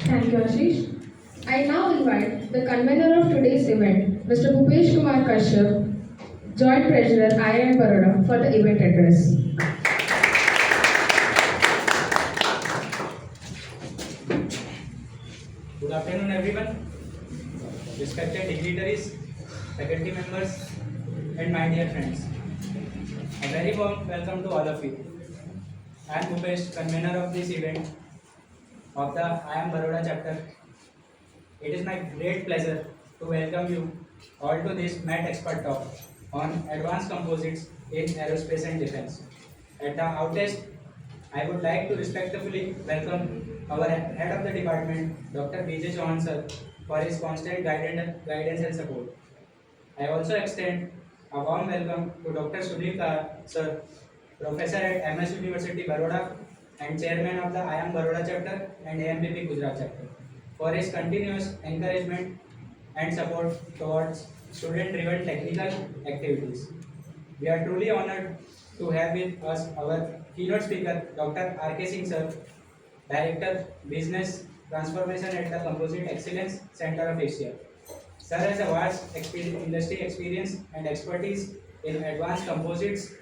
Thank you, Ashish. I now invite the convener of today's event, Mr. Bhupesh Kumar Kashyap, Joint Treasurer, IIM Baroda, for the event address. Good afternoon, everyone. Respected dignitaries, faculty members, and my dear friends. A very warm welcome to all of you. I am Bhupesh, convener of this event of the IIM Baroda chapter. It is my great pleasure to welcome you all to this MAT expert talk on advanced composites in aerospace and defense. At the outset, I would like to respectfully welcome our head of the department, Dr. B.J. Chauhan sir, for his constant guidance and support. I also extend a warm welcome to Dr. Sunil Kar sir, professor at MSU University Baroda and chairman of the IIM Baroda Chapter and AMPP Gujarat Chapter, for his continuous encouragement and support towards student-driven technical activities. We are truly honored to have with us our keynote speaker, Dr. R.K Singh sir, Director Business Transformation at the Composite Excellence Center of Asia. Sir has a vast industry experience and expertise in advanced composites,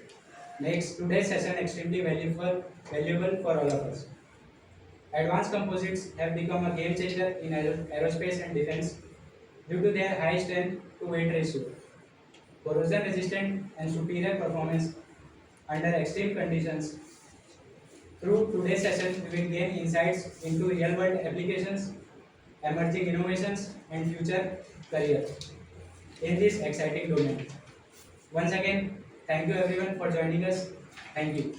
makes today's session extremely valuable for all of us. Advanced composites have become a game changer in aerospace and defense due to their high strength to weight ratio, corrosion resistant, and superior performance under extreme conditions. Through today's session, we will gain insights into real world applications, emerging innovations, and future career in this exciting domain. Once again, thank you everyone for joining us. Thank you.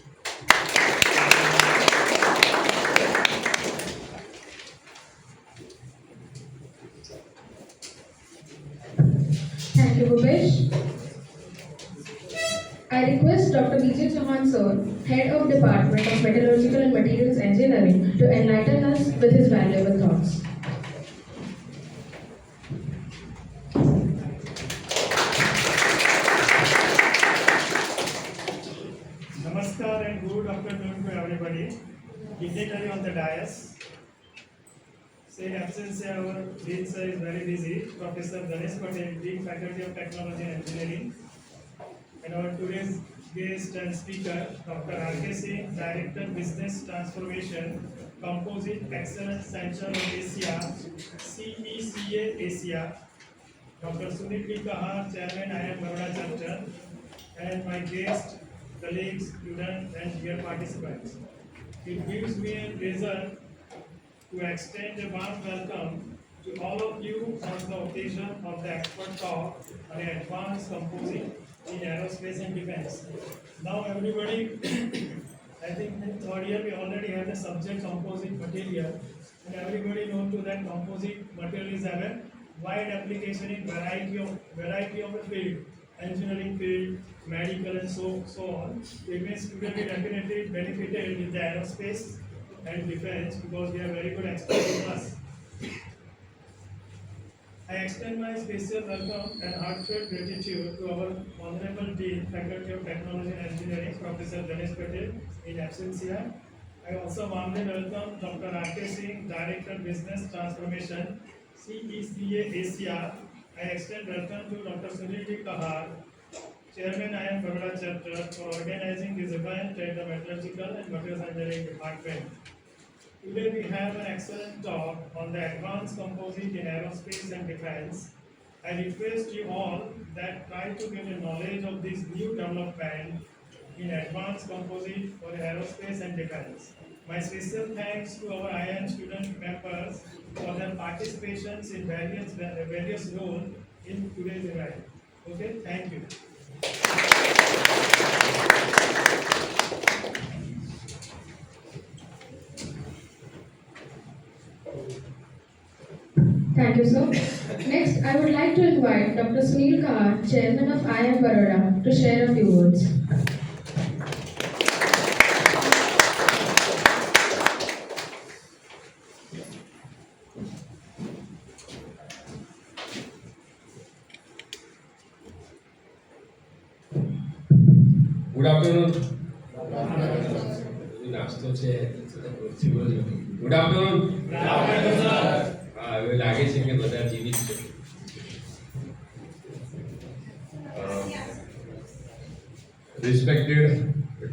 Thank you, Bhupesh. I request Dr. B.J. Chauhan sir, Head of Department of Metallurgical and Materials Engineering, to enlighten us with his valuable thoughts. Namaskar and good afternoon to everybody. Dignitary on the dais. Say absence our Dean sir is very busy. Professor Ganesh Patel, Dean Faculty of Technology and Engineering. And our today's guest and speaker, Dr. R.K Singh, Director Business Transformation, Composite Excellence Center of Asia, CECA ASIA. Dr. Sunil Kar, Chairman, IIM Baroda Chapter, and my guest, colleagues, students, and dear participants. It gives me a pleasure to extend a warm welcome to all of you on the occasion of the expert talk on advanced composite in aerospace and defense. Now everybody, I think in third year we already have the subject composite material, and everybody knows to that composite materials have a wide application in variety of the field, engineering field, medical, and so on. It means student will definitely benefited with the aerospace and defense because we have very good experts in us. I extend my special welcome and heartfelt gratitude to our Honorable Dean, Faculty of Technology and Engineering, Professor Ganesh Patel, in absentia. I also warmly welcome Dr. R.K Singh, Director Business Transformation, CECA ASIA. I extend welcome to Dr. Sunil Kar, Chairman IIM Baroda Chapter, for organizing this event at the Metallurgical and Materials Engineering Department. Today we have an excellent talk on the advanced composite in aerospace and defense. I request you all that try to get a knowledge of this new development in advanced composite for aerospace and defense. My special thanks to our IIM student members for their participations in various roles in today's event. Okay, thank you. Thank you, sir. Next, I would like to invite Dr. Sunil Kar, Chairman of IIM Baroda, to share a few words. Good afternoon. नाश्ता માણસો છે good afternoon હા હવે લાગે છે કે બધા જીવિત છે respected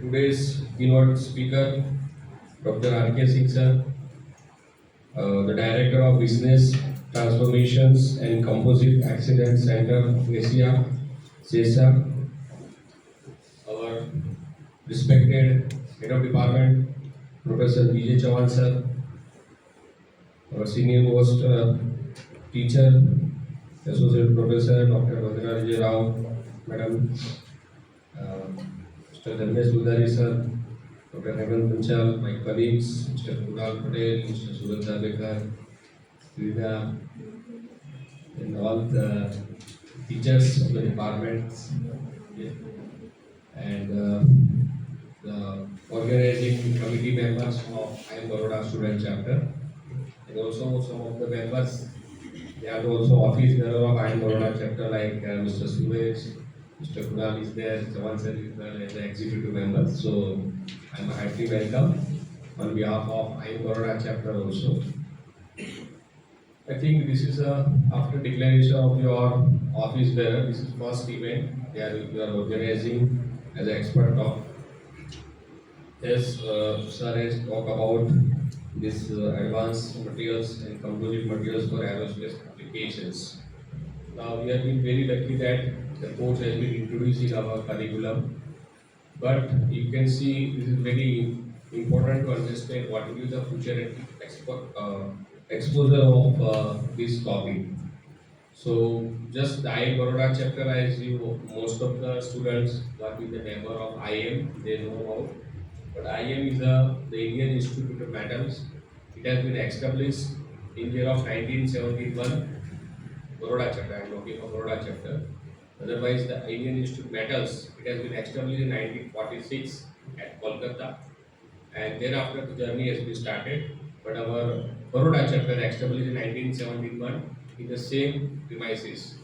today's keynote speaker Dr. R.K Singh sir, the Director of Business Transformations and Composite Accident Center ASIA CECA, our respected Head of Department Professor Chauhan sir, our senior most teacher Associate Professor Dr. Vandana Rao Madam, Mr. Dharmesh Budari sir, Dr. Hemant Panchal, my colleagues, Mr. Kunal Patel, Mr. Surendra Bekar, Rita, and all the teachers of the departments, and the organizing committee members of IIM Baroda Student Chapter, and also some of the members, they are also office bearer of IIM Baroda Chapter like Mr. Suresh, Mr. Kunal is there, Chauhan sir is there as the executive member. So I am heartily welcome on behalf of IIM Baroda Chapter also. I think this is after declaration of your office bearer, this is first event you are organizing as an expert talk. Yes, sir has talked about this advanced materials and composite materials for aerospace applications. Now we have been very lucky that the course has been introduced in our curriculum, but you can see this is very important to understand what will be the future exposure of this topic. So just the IIM Baroda chapter, as you most of the students who have been the member of IIM, they know about. But IIM is the Indian Institute of Metals. It has been established in the year of 1971. Baroda chapter, I am talking of Baroda chapter. Otherwise, the Indian Institute of Metals, it has been established in 1946 at Kolkata, and thereafter the journey has been started. But our Baroda chapter established in 1971 in the same premises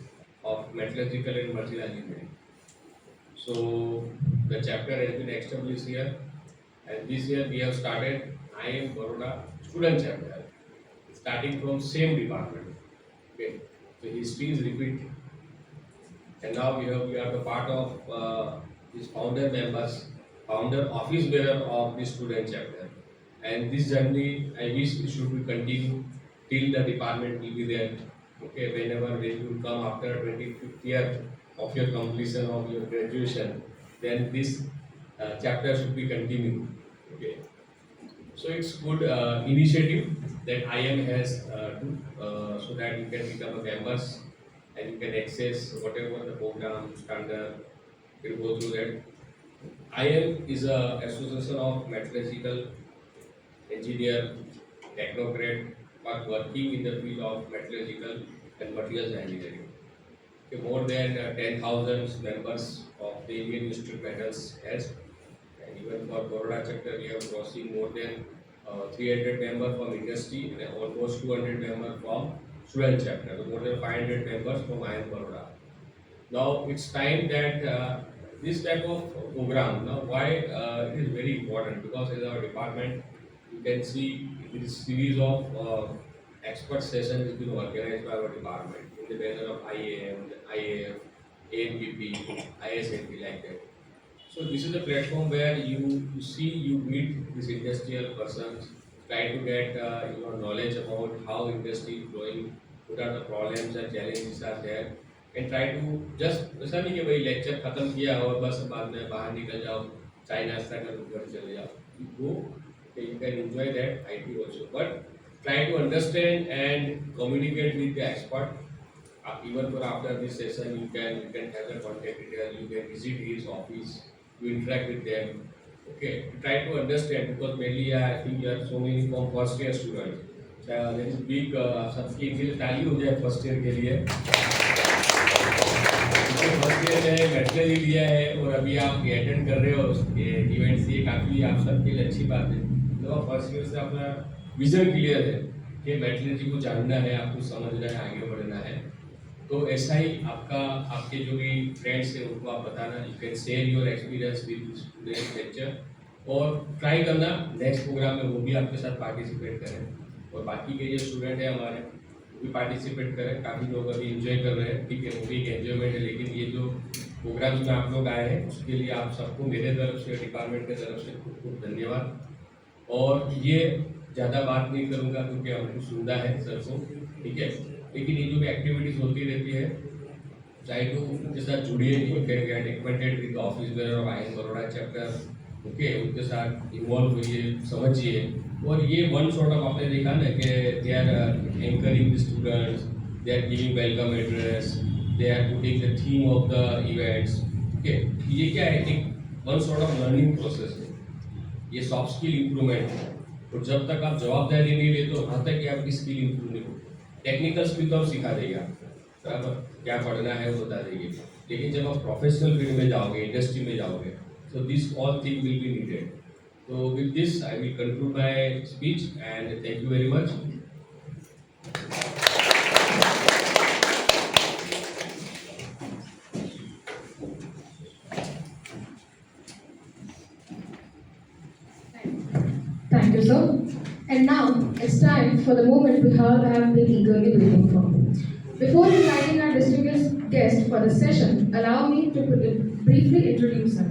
of Metallurgical and Material Engineering. So the chapter has been established here, and this year we have started IIM Baroda Student Chapter, starting from same department. Okay, so history is repeat, and now we are the part of these founder members, founder office bearer of this student chapter, and this journey I wish it should be continue till the department will be there. Okay, whenever when you come after 25th year of your completion of your graduation, then this chapter should be continued. Okay, so it's good initiative that IIM has so that you can become a members and you can access whatever the program standard, you go through that. IIM is a association of metallurgical engineer, technocrat, but working in the field of metallurgical and materials engineering. Okay, more than 10,000 members of the Indian Institute of Metals has, and even for Baroda chapter we are crossing more than 300 members from industry and almost 200 members from student chapter, so more than 500 members from IIM Baroda. Now it's time that this type of program, now why it is very important, because as our department you can see this series of expert sessions is being organized by our department in the banner of IIM, IIM, AMPP, ISMP, like that. So this is the platform where you meet these industrial persons, try to get your knowledge about how industry is growing, what are the problems and challenges are there, and try to just ऐसा नहीं कि भाई lecture खत्म किया और बस बाद में बाहर निकल जाओ, चाय नाश्ता कर घर चले जाओ. You go, okay, you can enjoy that IT also, but try to understand and communicate with the expert. Even for after this session, you can have the contact details. You can visit his office, you interact with them. Okay, try to understand, because mainly I think you have so many from first year students. There is big सबकी एक लिए ताली हो जाए first year के लिए. First year में metallurgy लिया है और अभी आप अटेंड कर रहे हो इवेंट्स, ये काफ़ी आप सबके लिए अच्छी बात है. तो फर्स्ट ईयर से अपना विजन क्लियर है कि मेटलर्जी को जानना है, आपको समझना है, आगे बढ़ना है. तो ऐसा ही आपके जो भी फ्रेंड्स हैं उनको आप बताना, you can share your experience with student lecture, और ट्राई करना नेक्स्ट प्रोग्राम में वो भी आपके साथ पार्टिसिपेट करें और बाकी के जो स्टूडेंट हैं हमारे वो भी पार्टिसिपेट करें। काफ़ी लोग अभी एंजॉय कर रहे हैं, ठीक है, वो भी एक एंजॉयमेंट है, लेकिन ये जो प्रोग्राम्स में आप लोग आए हैं उसके लिए आप सबको मेरे तरफ से, डिपार्टमेंट के तरफ से खूब खूब धन्यवाद। और ये ज़्यादा बात नहीं करूँगा क्योंकि हमको सुविधा है सर को, ठीक है, लेकिन ये जो भी एक्टिविटीज़ होती रहती है चाहे तो उनके साथ जुड़िए, you can get acquainted with office where of IIM Baroda chapter, okay, उनके साथ इन्वॉल्व होइए, समझिए। और ये वन सॉर्ट ऑफ आपने देखा ना कि they are anchoring the students, they are giving welcome address, they are putting the theme of the events, okay, ये क्या है, एक one sort of learning process है, ये सॉफ्ट स्किल इम्प्रूवमेंट है। और जब तक आप जवाबदारी नहीं लेते तो वहाँ तक कि आपकी स्किल इम्प्रूव नहीं होती। टेक्निकल स्किल तो हम सिखा देंगे आपको, बराबर, क्या पढ़ना है वो बता देंगे, लेकिन जब आप प्रोफेशनल फील्ड में जाओगे, इंडस्ट्री में जाओगे, so this all thing will be needed. So with this I will conclude my speech and thank you very much. Thank you, sir. And now it's time for the moment we all have been eagerly waiting for. Before inviting our distinguished guest for the session, allow me to briefly introduce him.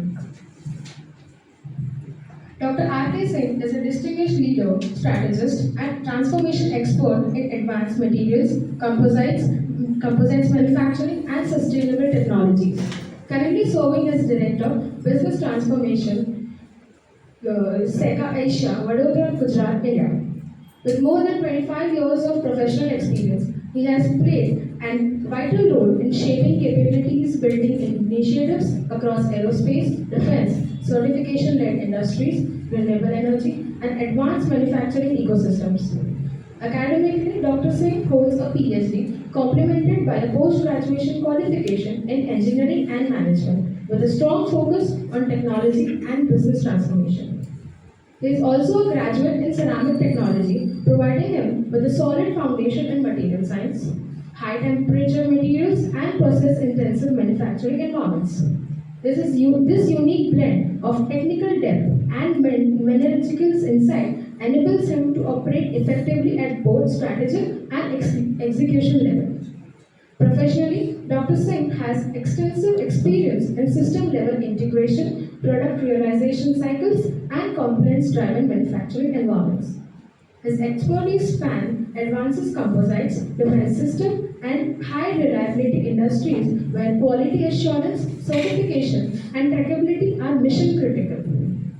Dr. R.K Singh is a distinguished leader, strategist, and transformation expert in advanced materials, composites manufacturing, and sustainable technologies. Currently serving as Director, Business Transformation, CECA ASIA, Baroda, Gujarat, India. With more than 25 years of professional experience, he has played a vital role in shaping capabilities building initiatives across aerospace, defense, certification-led industries, renewable energy, and advanced manufacturing ecosystems. Academically, Dr. Singh holds a PhD complemented by a post-graduation qualification in engineering and management with a strong focus on technology and business transformation. He is also a graduate in ceramic technology, providing him with a solid foundation in material science, high temperature materials, and process-intensive manufacturing environments. This unique blend of technical depth and metallurgical insight enables him to operate effectively at both strategic and execution level. Professionally, Dr. Singh has extensive experience in system-level integration, product realization cycles, and compliance-driven manufacturing environments. His expertise span advances composites, defense system, and high reliability industries where quality assurance, certification, and trackability are mission critical.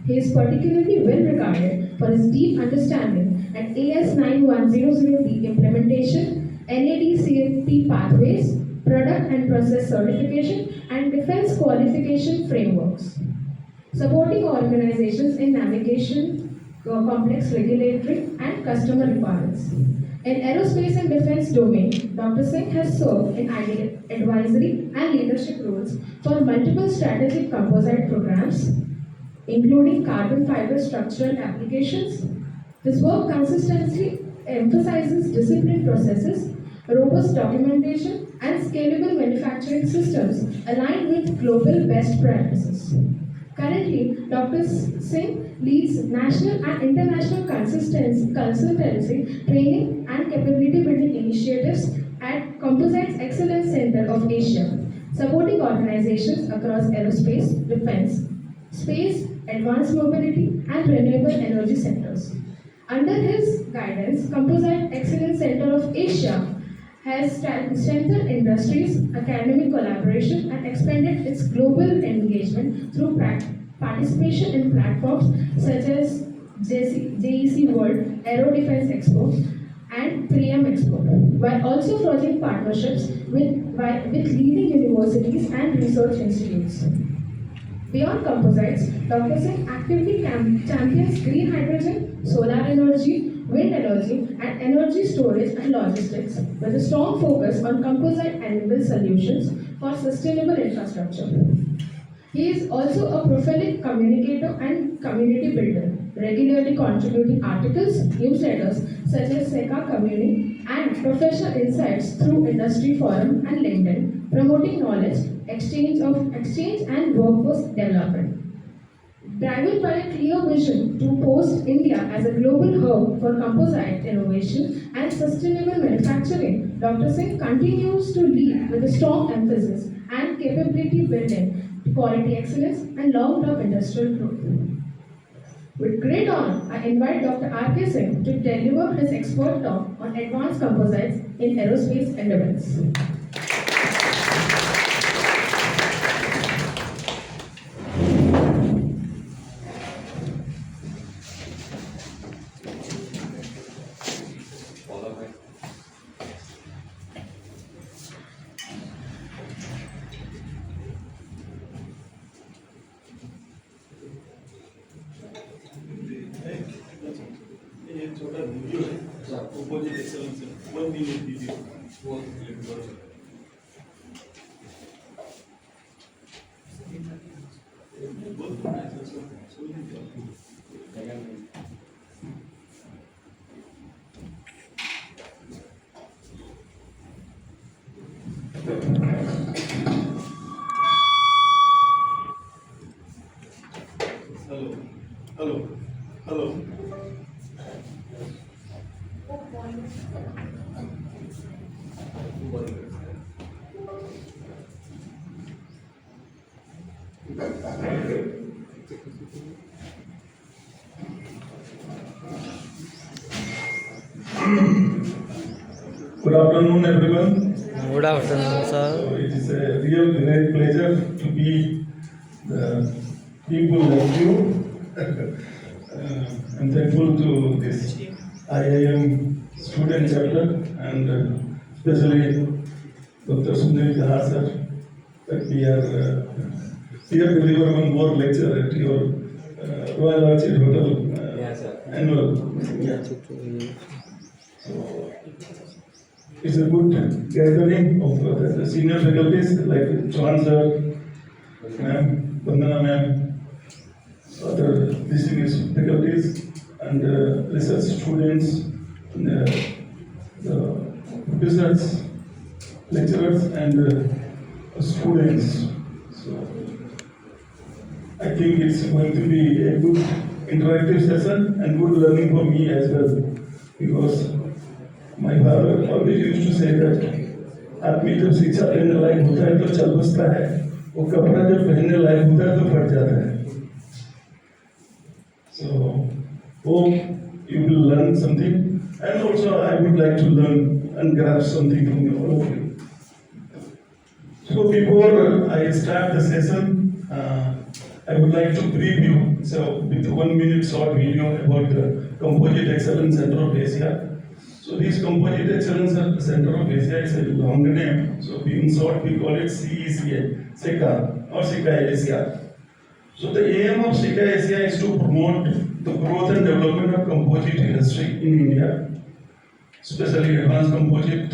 He is particularly well regarded for his deep understanding at AS9100D implementation, NADCP pathways, product and process certification, and defense qualification frameworks. Supporting organizations in navigation complex regulatory and customer requirements. In aerospace and defense domain, Dr. Singh has served in advisory and leadership roles for multiple strategic composite programs, including carbon fiber structural applications. His work consistently emphasizes disciplined processes, robust documentation, and scalable manufacturing systems aligned with global best practices. Currently, Dr. Singh leads national and international consultancy, training, and capability building initiatives at Composites Excellence Center of Asia, supporting organizations across aerospace, defense, space, advanced mobility, and renewable energy sectors. Under his guidance, Composite Excellence Center of Asia has strengthened industries, academic collaboration, and expanded its global engagement through participation in platforms such as JEC World Aero Defense Expo and 3M Expo, while also forging partnerships with leading universities and research institutes. Beyond composites, Dr. Singh actively champions green hydrogen, solar energy, wind energy, and energy storage and logistics with a strong focus on composite-enabled solutions for sustainable infrastructure. He is also a prolific communicator and community builder, regularly contributing articles, newsletters such as CECA Community, and professional insights through industry forum and LinkedIn, promoting knowledge, exchange and workforce development. Driven by a clear vision to post India as a global hub for composite innovation and sustainable manufacturing, Dr. Singh continues to lead with a strong emphasis and capability building, quality excellence, and long-term industrial growth. With great honor, I invite Dr. R.K Singh to deliver his expert talk on advanced composites in aerospace and defense. ये छोटा video है composite excellence 1 minute video वो click करो hello hello hello Good afternoon, everyone. Good afternoon, sir. So it is a real great pleasure to be the people like you. I'm thankful to this IIM Student Chapter and especially Dr. Sundari Jahar sir that we are here to deliver one more lecture at your Royal Orchid Hotel annual. Yeah. So it's a good gathering of the senior faculties like Chauhan sir, ma'am, Vandana ma'am, other distinguished faculties and research students, and, the professors, lecturers and students. So I think it's going to be a good interactive session and good learning for me as well, because my father always used to say that आदमी जब शिक्षा लेने लायक होता है तो चल बसता है, वो कपड़ा जब पहनने लायक होता है तो फट जाता है. So hope you will learn something, and also I would like to learn and grasp something from all of you. So before I start the session, I would like to brief you. So with 1 minute short video about the Composite Excellence Center of Asia. So this Composite Excellence Center of Asia is a long name. So in short we call it CECA or CECA ASIA. So the aim of CECA ASIA is to promote the growth and development of composite industry in India, especially advanced composite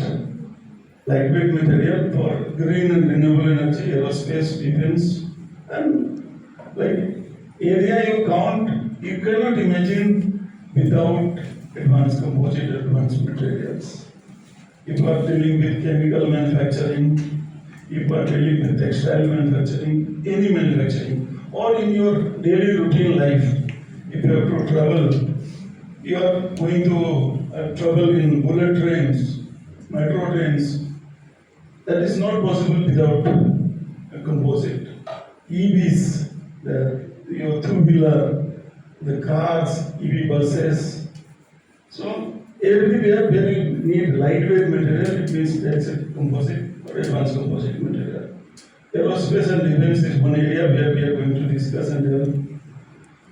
lightweight material for green and renewable energy, aerospace, defense, and like area you count, you cannot imagine without advanced composite, advanced materials. If you are dealing with chemical manufacturing, if you are dealing with textile manufacturing, any manufacturing, or in your daily routine life, if you have to travel, you are going to travel in bullet trains, metro trains, that is not possible without a composite. EVs, your two-wheeler, the cars, EV buses. So everywhere where you need lightweight material, it means that's a composite or advanced composite material. Aerospace and defense is one area where we are going to discuss and develop.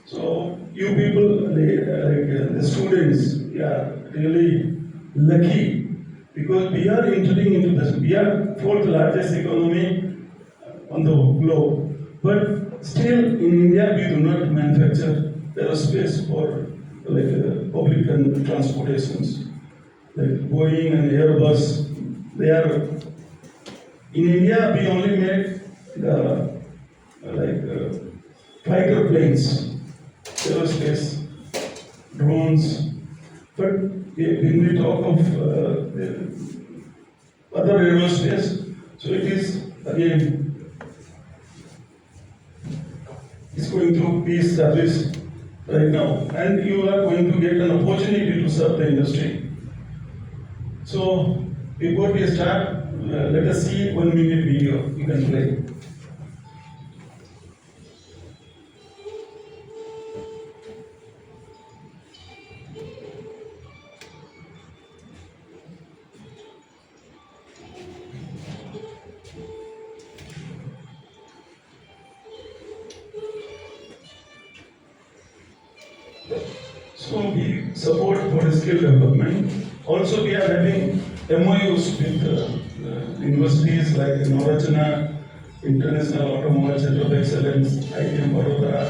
So you people, the students, are really lucky because we are entering into this. We are fourth largest economy on the globe, but still in India we do not manufacture aerospace for public and transportations. Like Boeing and Airbus, they are in India. We only make the fighter planes, aerospace, drones. But when we talk of other aerospace, so it is again is going through peace service right now, and you are going to get an opportunity to serve the industry. So, before we start, let us see 1 minute video you can play. So we support for skill development. Also, we are having MOUs with universities like Norachana, International Automobile Center of Excellence, IIM Baroda.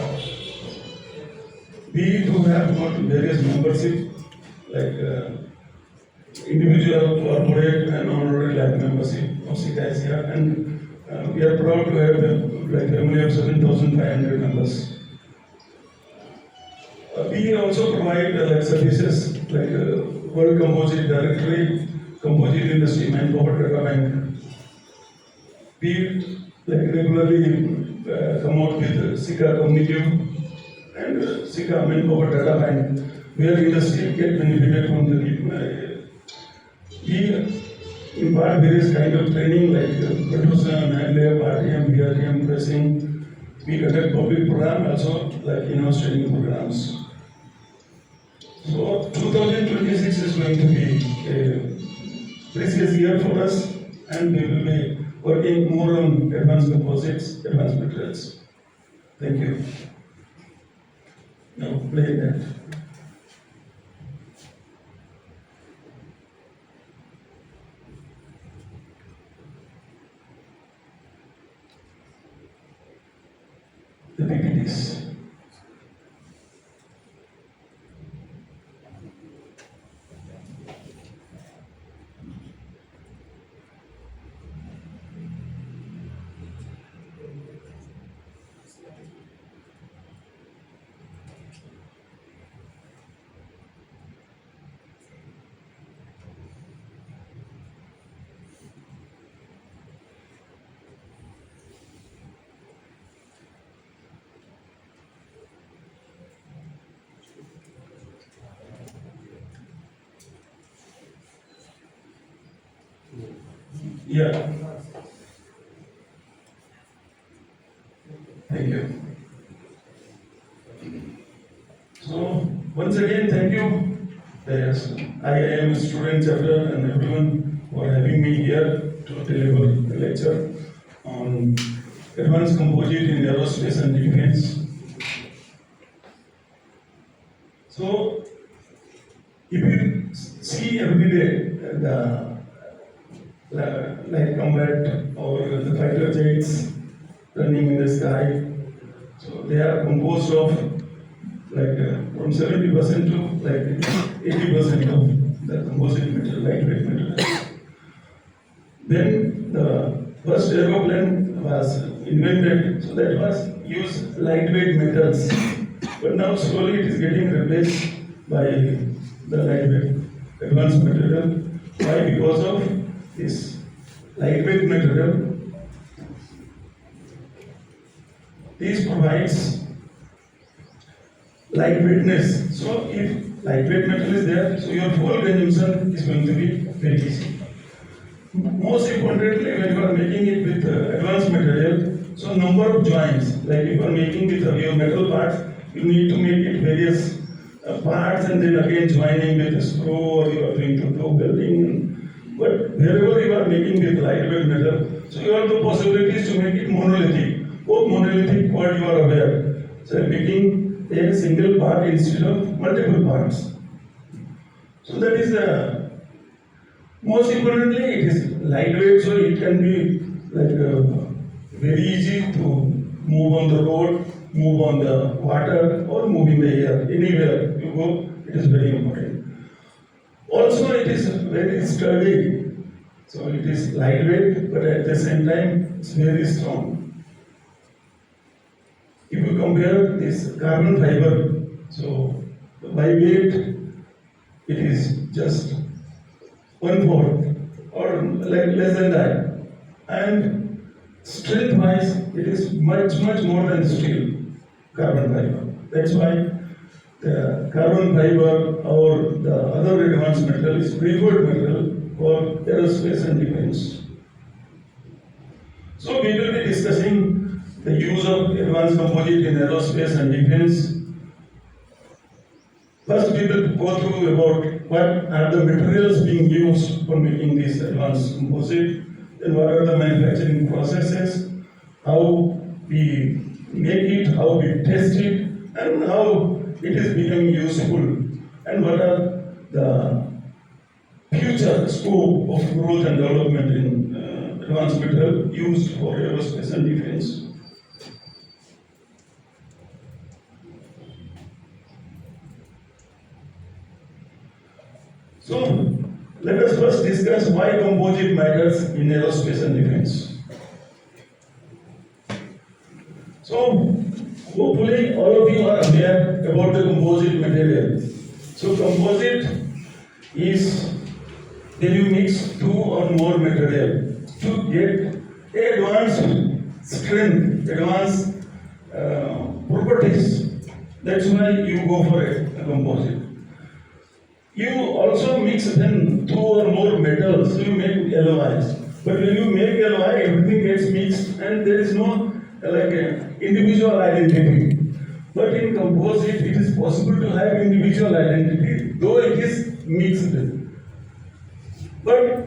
We do have got various membership like individual, corporate, and honorary life membership of CECA ASIA, and we are proud to have like family of 7,500 members. We also provide like services like World Composite Directory, Composite Industry Manpower Data Bank. We like regularly come out with CECA Communitive and CECA Manpower Data Bank, where industry get benefited from the. We impart various kind of training like production, handler, RTM, BRTM, pressing. We conduct public program also like in-house training programs. So 2026 is going to be a precious year for us, and we will be working more on advanced composites, advanced materials. Thank you. Now play that. The PPTs. Yeah. Thank you. So, once again, thank you, yes, IIM Student Chapter and everyone for having me here to deliver the lecture on advanced composite in aerospace and defense. So, if you see every day like combat or the fighter jets running in the sky, so they are composed of like from 70% to like 80% of the composite material, lightweight material. Then the first aeroplane was invented, so that was use lightweight metals. But now slowly it is getting replaced by the lightweight advanced material. Why? Because of this lightweight material. This provides lightweightness. So if lightweight metal is there, so your fuel consumption is going to be very easy. Most importantly, when you are making it with advanced material, so number of joints, like if you are making with your metal parts, you need to make it various parts and then again joining with a screw, or you are doing to welding. But wherever you are making with lightweight metal, so you have the possibilities to make it monolithic. What monolithic part you are aware? So making a single part instead of multiple parts. So that is the most importantly, it is lightweight, so it can be like very easy to move on the road, move on the water, or move in the air. Anywhere you go, it is very important. Also, it is very sturdy. So it is lightweight, but at the same time, it's very strong. If you compare this carbon fiber, so by weight, it is just 1/4 or like less than that. And strength wise, it is much more than steel. carbon fiber. That's why the carbon fiber or the other advanced metal is preferred metal for aerospace and defense. So we will be discussing the use of advanced composite in aerospace and defense. First, we will go through about what are the materials being used for making this advanced composite, then what are the manufacturing processes, how we make it, how we test it, and how it is becoming useful, and what are the future scope of growth and development in advanced material used for aerospace and defense. So, let us first discuss why composite matters in aerospace and defense. So, hopefully all of you are aware about the composite material. So, composite is when you mix two or more material to get advanced strength, advanced properties. That's why you go for a composite. You also mix then two or more metals, so you make alloys. But when you make alloy, everything gets mixed and there is no individual identity. But in composite, it is possible to have individual identity, though it is mixed. But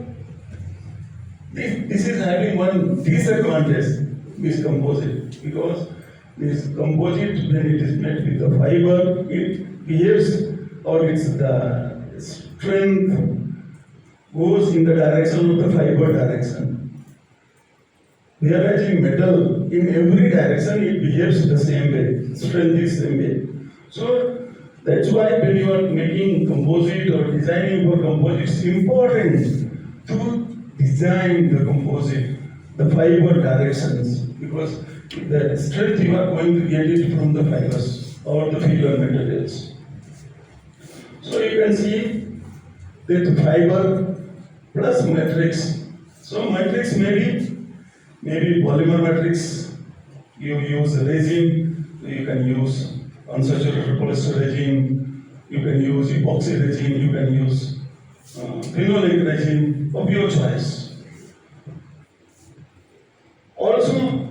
this is having one disadvantage, this composite, because this composite, when it is made with the fiber, it behaves, or it's the strength goes in the direction of the fiber direction. Whereas in metal, in every direction it behaves the same way, strength is same way. So that's why when you are making composite or designing for composite, it's important to design the composite, the fiber directions, because the strength you are going to get it from the fibers or the filler materials. So you can see that fiber plus matrix. So matrix may be polymer matrix. You use resin. You can use unsaturated polyester resin. You can use epoxy resin. You can use phenolic resin of your choice. Also,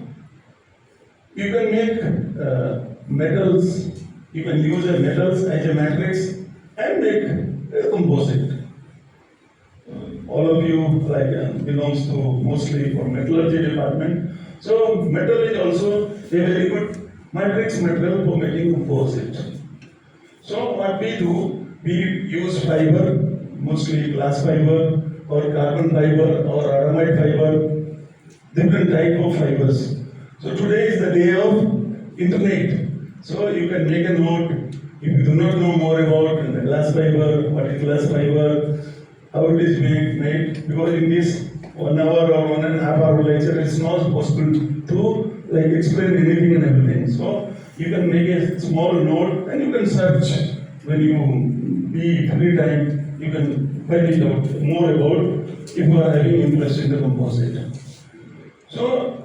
you can make metals. You can use a metals as a matrix and make a composite. All of you belongs to mostly for metallurgy department. So metal is also a very good matrix material for making composite. So what we do, we use fiber, mostly glass fiber or carbon fiber or aramide fiber, different type of fibers. So today is the day of internet. So you can make a note. If you do not know more about the glass fiber, what is glass fiber, how it is made, because in this 1 hour or 1.5 hour lecture, it's not possible to explain anything and everything. So you can make a small note and you can search when you be free time. You can find it out more about if you are having interest in the composite. So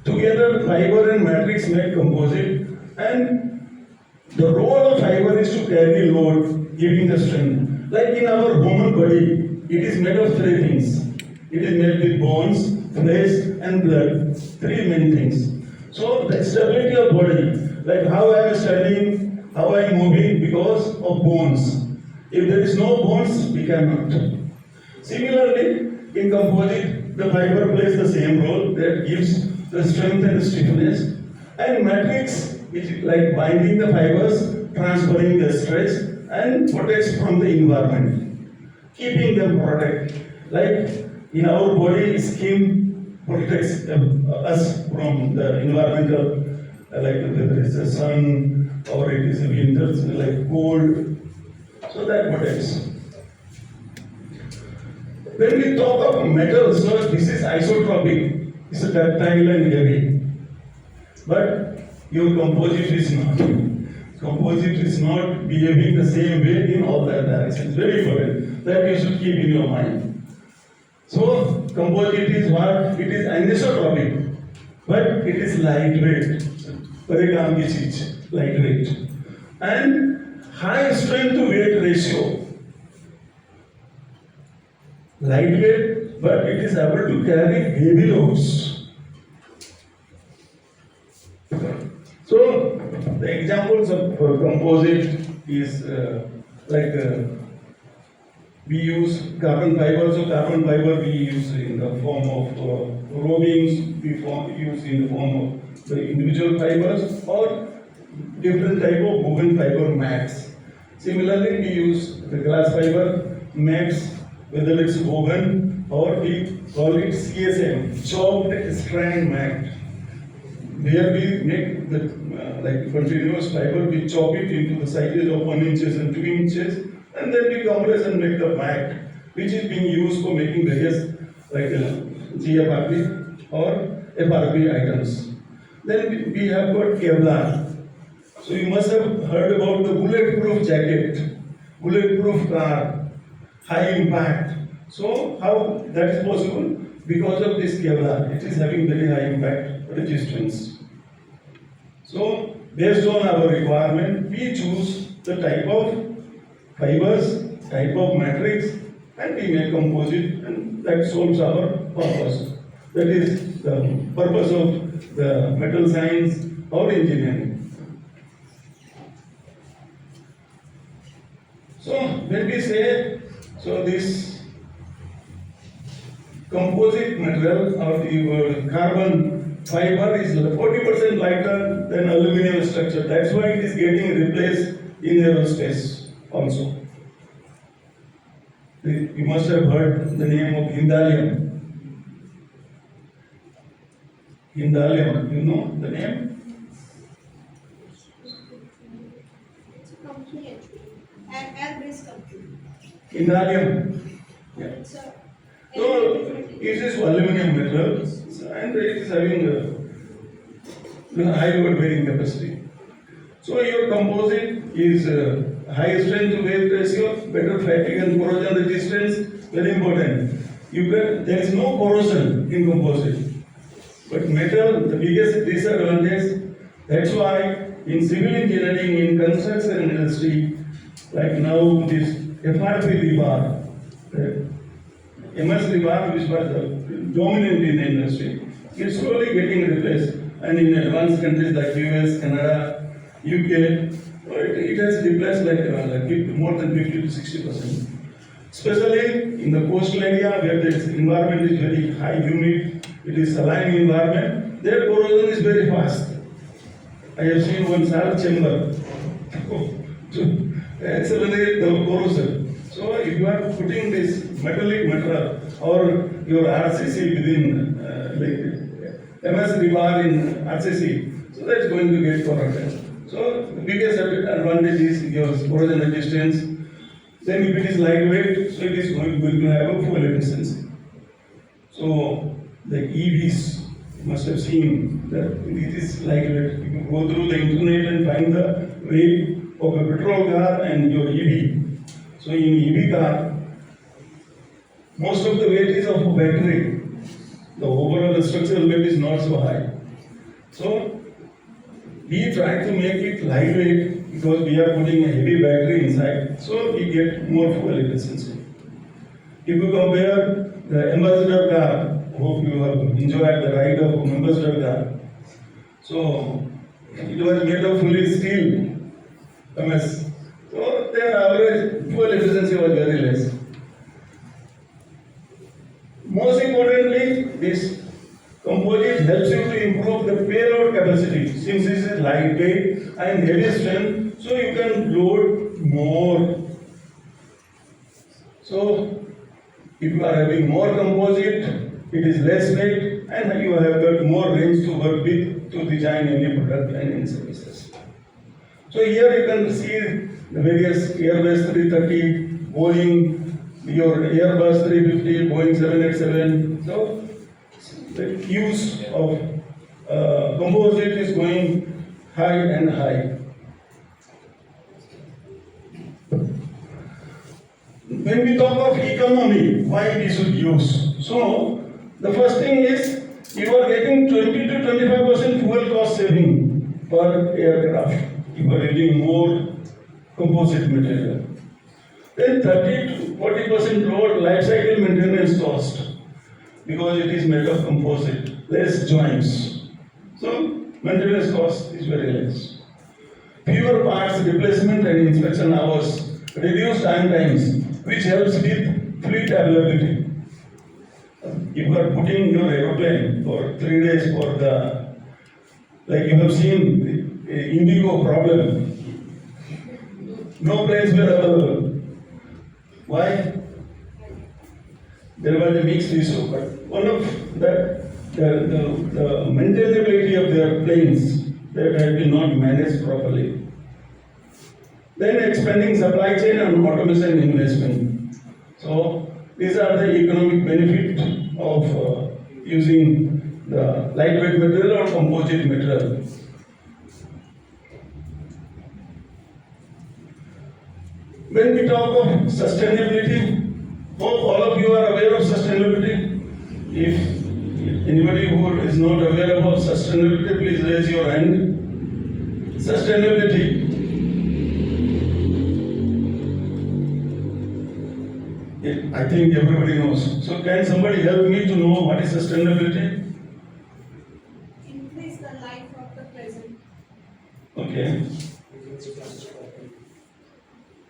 together, fiber and matrix make composite, and the role of fiber is to carry load, giving the strength. Like in our human body, it is made of three things. It is made with bones, flesh, and blood. Three main things. So the stability of body, like how I am standing, how I am moving, because of bones. If there is no bones, we cannot. Similarly, in composite, the fiber plays the same role that gives the strength and stiffness. And matrix is like binding the fibers, transferring the stress, and protects from the environment, keeping them protected. Like in our body, skin protects us from the environmental, like whether it's the sun or it is winter, like cold. So that protects. When we talk of metals, so this is isotropic. It's a ductile and heavy. But your composite is not. Composite is not behaving the same way in all the directions. Very important. That you should keep in your mind. So composite is what? It is anisotropic, but it is lightweight. बड़े काम की चीज. lightweight, and high strength to weight ratio. Lightweight, but it is able to carry heavy loads. So, the examples of composite is we use carbon fiber. So, carbon fiber we use in the form of rovings, use in the form of the individual fibers or different type of woven fiber mats. Similarly, we use the glass fiber mats, whether it's woven or we call it CSM, chopped strand mat. Where we make the like continuous fiber, we chop it into the sizes of 1 inches and 2 inches, and then we compress and make the mat, which is being used for making various like GFRP or FRP items. Then we have got Kevlar. So you must have heard about the bulletproof jacket, bulletproof car, high impact. So how that is possible? Because of this Kevlar, it is having very high impact resistance. So based on our requirement, we choose the type of fibers, type of matrix, and we make composite, and that solves our purpose. That is the purpose of the metal science or engineering. So when we say, so this composite material or the carbon fiber is 40% lighter than aluminum structure. That's why it is getting replaced in aerospace also. You must have heard the name of Hindallium. Hindallium, you know the name? It's a company actually, an air-based company. Hindallium. Yeah. It's a So it is aluminum metal and it is having a high load bearing capacity. So your composite is high strength to weight ratio, better fatigue and corrosion resistance, very important. There is no corrosion in composite. But metal, the biggest disadvantage, that's why in civil engineering, in construction industry, like now this FRP rebar, MS rebar, which was dominant in the industry, is slowly getting replaced. And in advanced countries like US, Canada, UK, it has replaced like more than 50 to 60%. Especially in the coastal area where the environment is very high humid, it is saline environment, their corrosion is very fast. I have seen one salt chamber to accelerate the corrosion. So if you are putting this metallic material or your RCC within MS rebar in RCC, so that's going to get corroded. So the biggest advantage is your corrosion resistance. Then if it is lightweight, so it is going to have a fuel efficiency. So the EVs, you must have seen that it is lightweight. You can go through the internet and find the weight of a petrol car and your EV. So in EV car, most of the weight is of a battery. The overall structural weight is not so high. So we try to make it lightweight because we are putting a heavy battery inside, so we get more fuel efficiency. If you compare the Ambassador car, hope you have enjoyed the ride of Ambassador car. So it was made of fully steel, MS. So their average fuel efficiency was very less. Most importantly, this composite helps you to improve the payload capacity since this is lightweight and heavy strength, so you can load more. So if you are having more composite, it is less weight and you have got more range to work with to design any product and any services. So here you can see the various Airbus 330, Boeing, your Airbus 350, Boeing 787. So the use of composite is going high and high. When we talk of economy, why we should use? So the first thing is you are getting 20 to 25% fuel cost saving per aircraft. you are using more composite material. Then 30 to 40% lower life cycle maintenance cost because it is made of composite, less joints. So maintenance cost is very less. Fewer parts replacement and inspection hours, reduced time times, which helps with fleet availability. If you are putting your aeroplane for 3 days for the, like you have seen the Indigo problem, no planes were available. Why? There was a mixed issue, but one of the maintainability of their planes that had been not managed properly. Then expanding supply chain and automation investment. So these are the economic benefit of using the lightweight material or composite material. When we talk of sustainability, hope all of you are aware of sustainability. If anybody who is not aware about sustainability, please raise your hand. Sustainability. I think everybody knows. So can somebody help me to know what is sustainability? Increase the life of the present. Okay.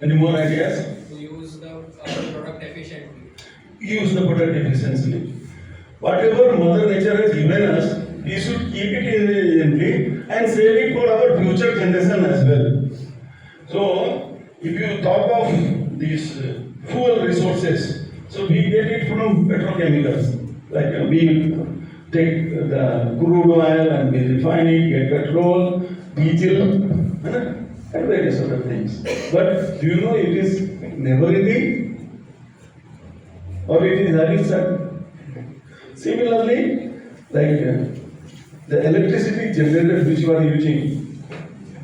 Any more ideas? To use the product efficiently. Use the product efficiently. Whatever Mother Nature has given us, we should keep it intelligently and save it for our future generation as well. So, if you talk of these fuel resources, so we get it from petrochemicals. Like we take the crude oil and we refine it, get petrol, diesel, and various other things. But do you know it is never ending? Or it is having some. Similarly, like the electricity generated which you are using,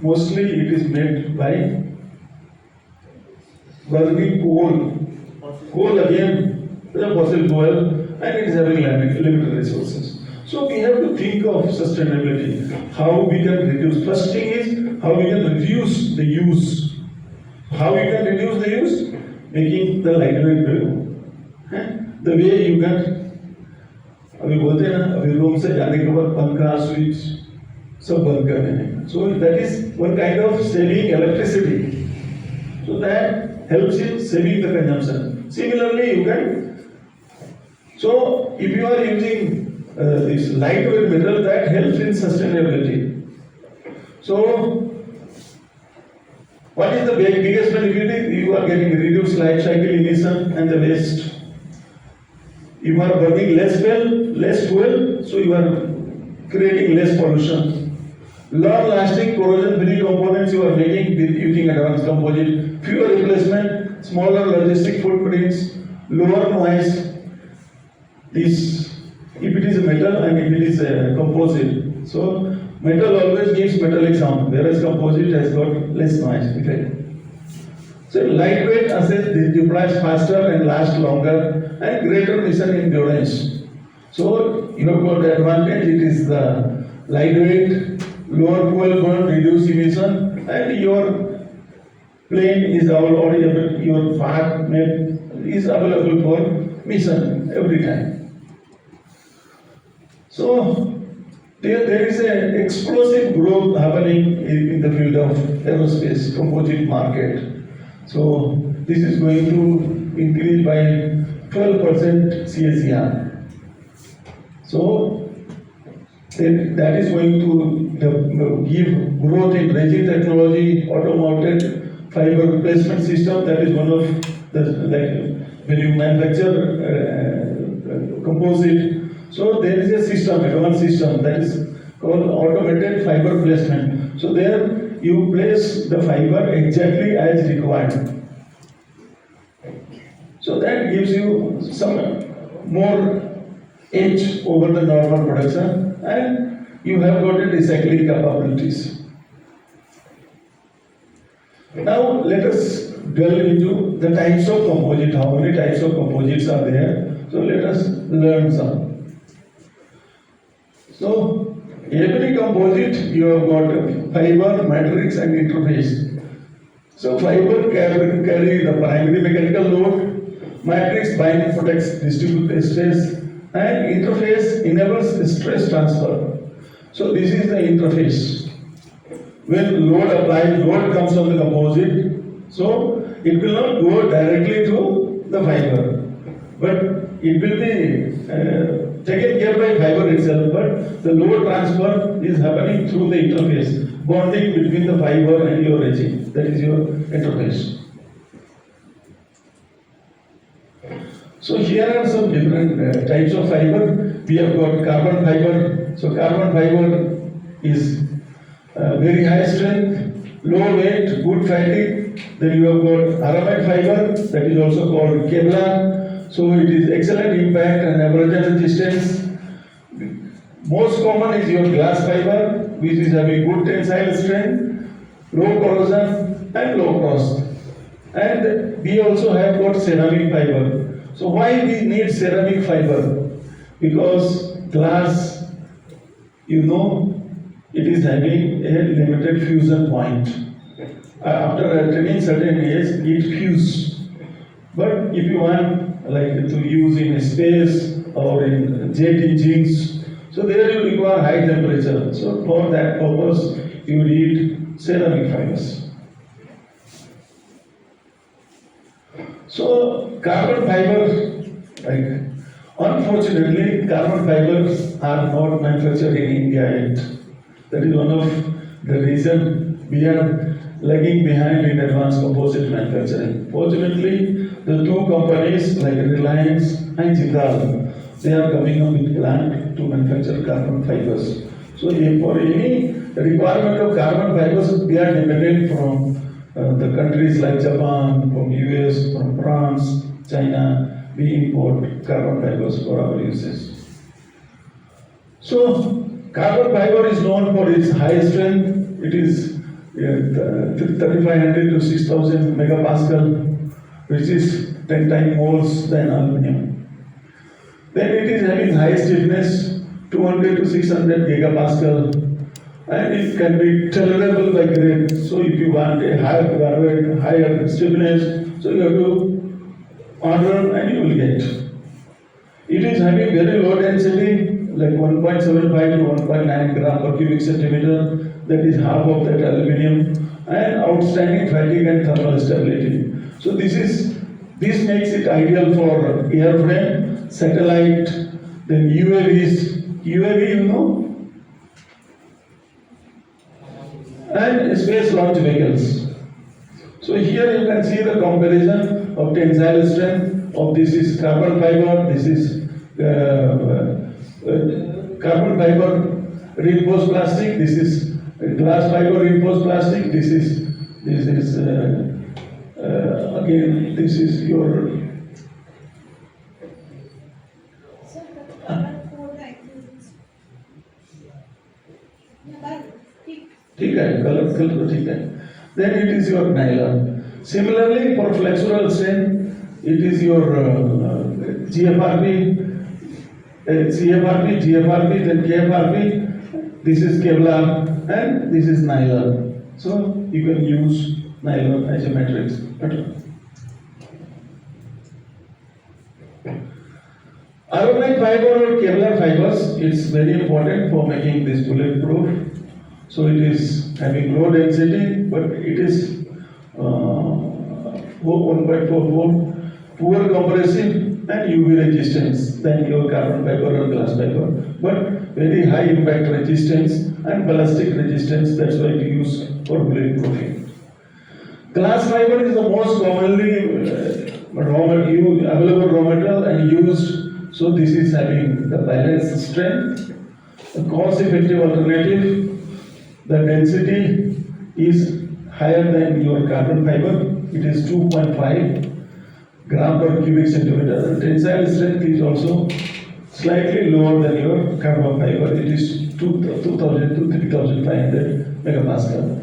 mostly it is made by burning coal. Coal again is a fossil fuel and it is having limited resources. So we have to think of sustainability, how we can reduce. First thing is how we can reduce the use. How we can reduce the use? Making the lightweight below. The way you can, अभी बोलते हैं ना, अभी room से जाने के बाद पंखा स्विच सब बंद कर देने. So that is one kind of saving electricity. So that helps in saving the consumption. Similarly, you can. So if you are using this lightweight metal, that helps in sustainability. So what is the biggest benefit? You are getting reduced life cycle emission and the waste. You are burning less fuel, so you are creating less pollution. Long-lasting corrosion-free components you are making with using advanced composite, fewer replacement, smaller logistic footprints, lower noise. This, if it is a metal and if it is a composite, so metal always gives metallic sound, whereas composite has got less noise effect. So lightweight assets deploys faster and last longer and greater mission endurance. So you have got the advantage, it is the lightweight, lower fuel burn, reduced emission, and your plane is already able, your part is available for mission every time. So there is an explosive growth happening in the field of aerospace composite market. So this is going to increase by 12% CAGR. So that is going to give growth in resin technology, automated fiber replacement system. That is one of the, like when you manufacture composite. So there is a system, advanced system that is called automated fiber placement. So there you place the fiber exactly as required. So that gives you some more edge over the normal production and you have got a recycling capabilities. Now let us delve into the types of composite, how many types of composites are there. So let us learn some. So Every composite you have got fiber, matrix and interface. So fiber carry the primary mechanical load, matrix bind protects distributed stress, and interface enables stress transfer. So this is the interface. When load applied, load comes on the composite, so it will not go directly to the fiber, but it will be taken care by fiber itself, but the load transfer is happening through the interface, bonding between the fiber and your edging, that is your interface. So here are some different types of fiber. We have got carbon fiber. So carbon fiber is very high strength, low weight, good fatigue. Then you have got aramid fiber, that is also called Kevlar. So it is excellent impact and abrasion resistance. Most common is your glass fiber, which is having good tensile strength, low corrosion and low frost. And we also have got ceramic fiber. So why we need ceramic fiber? Because glass, you know, it is having a limited fusion point. After attaining certain age, it fuses. But if you want like to use in space or in jet engines, so there you require high temperature. So for that purpose, you need ceramic fibers. So carbon fiber, like unfortunately, carbon fibers are not manufactured in India yet. That is one of the reason we are lagging behind in advanced composite manufacturing. Fortunately, the two companies like Reliance and Jindal, they are coming up with plant to manufacture carbon fibers. So for any requirement of carbon fibers, we are dependent from the countries like Japan, from US, from France, China. We import carbon fibers for our uses. So carbon fiber is known for its high strength. It is 3500 to 6000 megapascal, which is 10 times more than aluminum. Then it is having high stiffness, 200 to 600 gigapascal, and it can be tolerable by grade. So if you want a higher stiffness, so you have to order and you will get. It is having very low density, like 1.75 to 1.9 gram per cubic centimeter. That is half of that aluminum, and outstanding fatigue and thermal stability. So this makes it ideal for airframe, satellite, then UAVs. UAV, you know, and space launch vehicles. So here you can see the comparison of tensile strength of this is carbon fiber, this is carbon fiber reinforced plastic, this is glass fiber reinforced plastic, this is again this is your Sir, the color for the acrylics. ठीक है colour तो ठीक है. Then it is your nylon. Similarly for flexural strength, it is your GFRP, GFRP, then KFRP. This is Kevlar and this is nylon. So you can use nylon as a matrix. Aramid fiber or Kevlar fibers, it's very important for making this bulletproof. So it is having low density, but it is 1.44, poor compressive and UV resistance than your carbon fiber or glass fiber, but very high impact resistance and ballistic resistance. That's why we use for bulletproofing. Glass fiber is the most commonly available raw material and used. So this is having the balanced strength, a cost-effective alternative. The density is higher than your carbon fiber. It is 2.5 gram per cubic centimeter. Tensile strength is also slightly lower than your carbon fiber. It is 2000 to 3500 megapascal.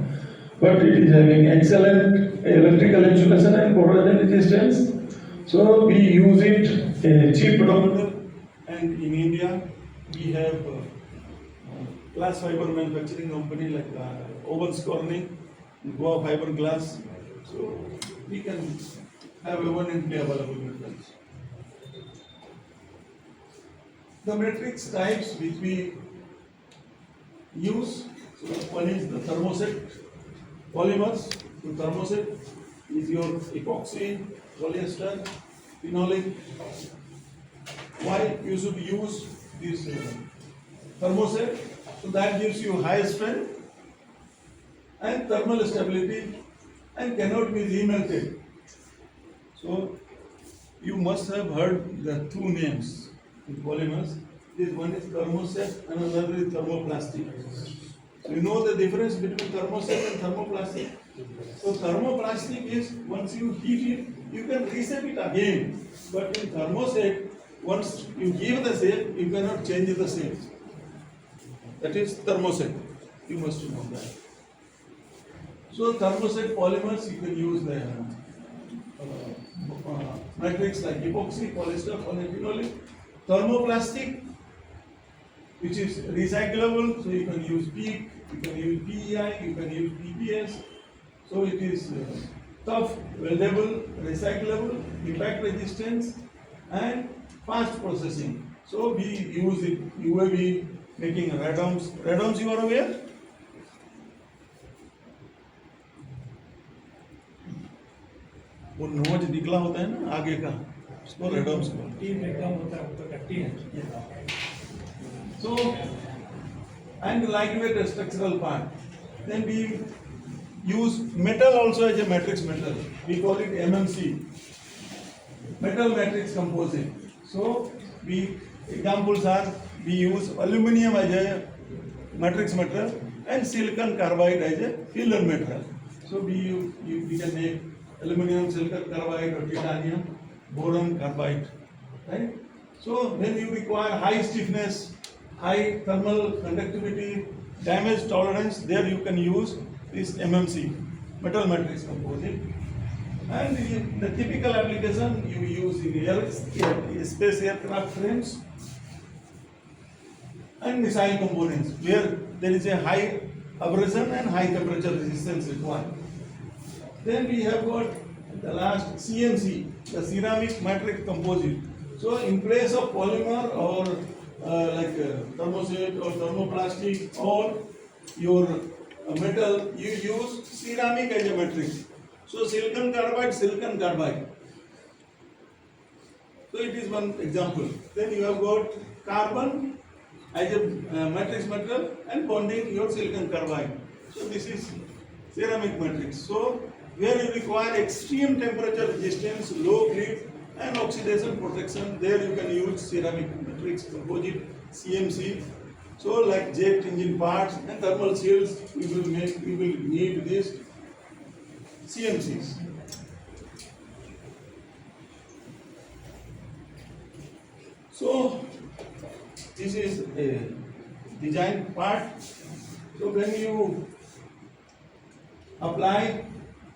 But it is having excellent electrical insulation and corrosion resistance. So we use it cheap raw material, And in India, we have glass fiber manufacturing company like R.K Singh, Goa Fiber Glass. So we can have abundantly available metals. The matrix types which we use, so one is the thermoset polymers. So thermoset is your epoxy, polyester, phenolic. Why you should use this thermoset? So that gives you high strength and thermal stability and cannot be remelted. So you must have heard the two names in polymers. This one is thermoset and another is thermoplastic. So you know the difference between thermoset and thermoplastic? So thermoplastic is once you heat it, you can reshape it again. But in thermoset, once you give the shape, you cannot change the shape. That is thermoset. You must know that. So thermoset polymers, you can use the matrix like epoxy, polyester, polyphenolic. Thermoplastic, which is recyclable, so you can use PEEK, you can use PEI, you can use PPS. So it is tough, weldable, recyclable, impact resistance, and fast processing. So we use it UAV making radomes. Radomes, you are aware? वो knows निकला होता है ना आगे का, उसको radomes बोलते हैं. So, and lightweight structural part. Then we use metal also as a matrix metal. We call it MMC, metal matrix composite. So, examples are we use aluminum as a matrix metal and silicon carbide as a filler metal. So, we can make aluminum, silicon carbide, or titanium, boron carbide, right? So, when you require high stiffness, high thermal conductivity, damage tolerance, there you can use this MMC, metal matrix composite. And the typical application you use in space aircraft frames and missile components, where there is a high abrasion and high temperature resistance required. Then we have got the last CMC, the ceramic matrix composite. So in place of polymer or like thermoset or thermoplastic or your metal, you use ceramic as a matrix. So silicon carbide. So it is one example. Then you have got carbon as a matrix metal and bonding your silicon carbide. So this is ceramic matrix. So where you require extreme temperature resistance, low grit and oxidation protection, there you can use ceramic matrix composite, CMC. So like jet engine parts and thermal shields, we will need these CMCs. So this is a design part. So when you apply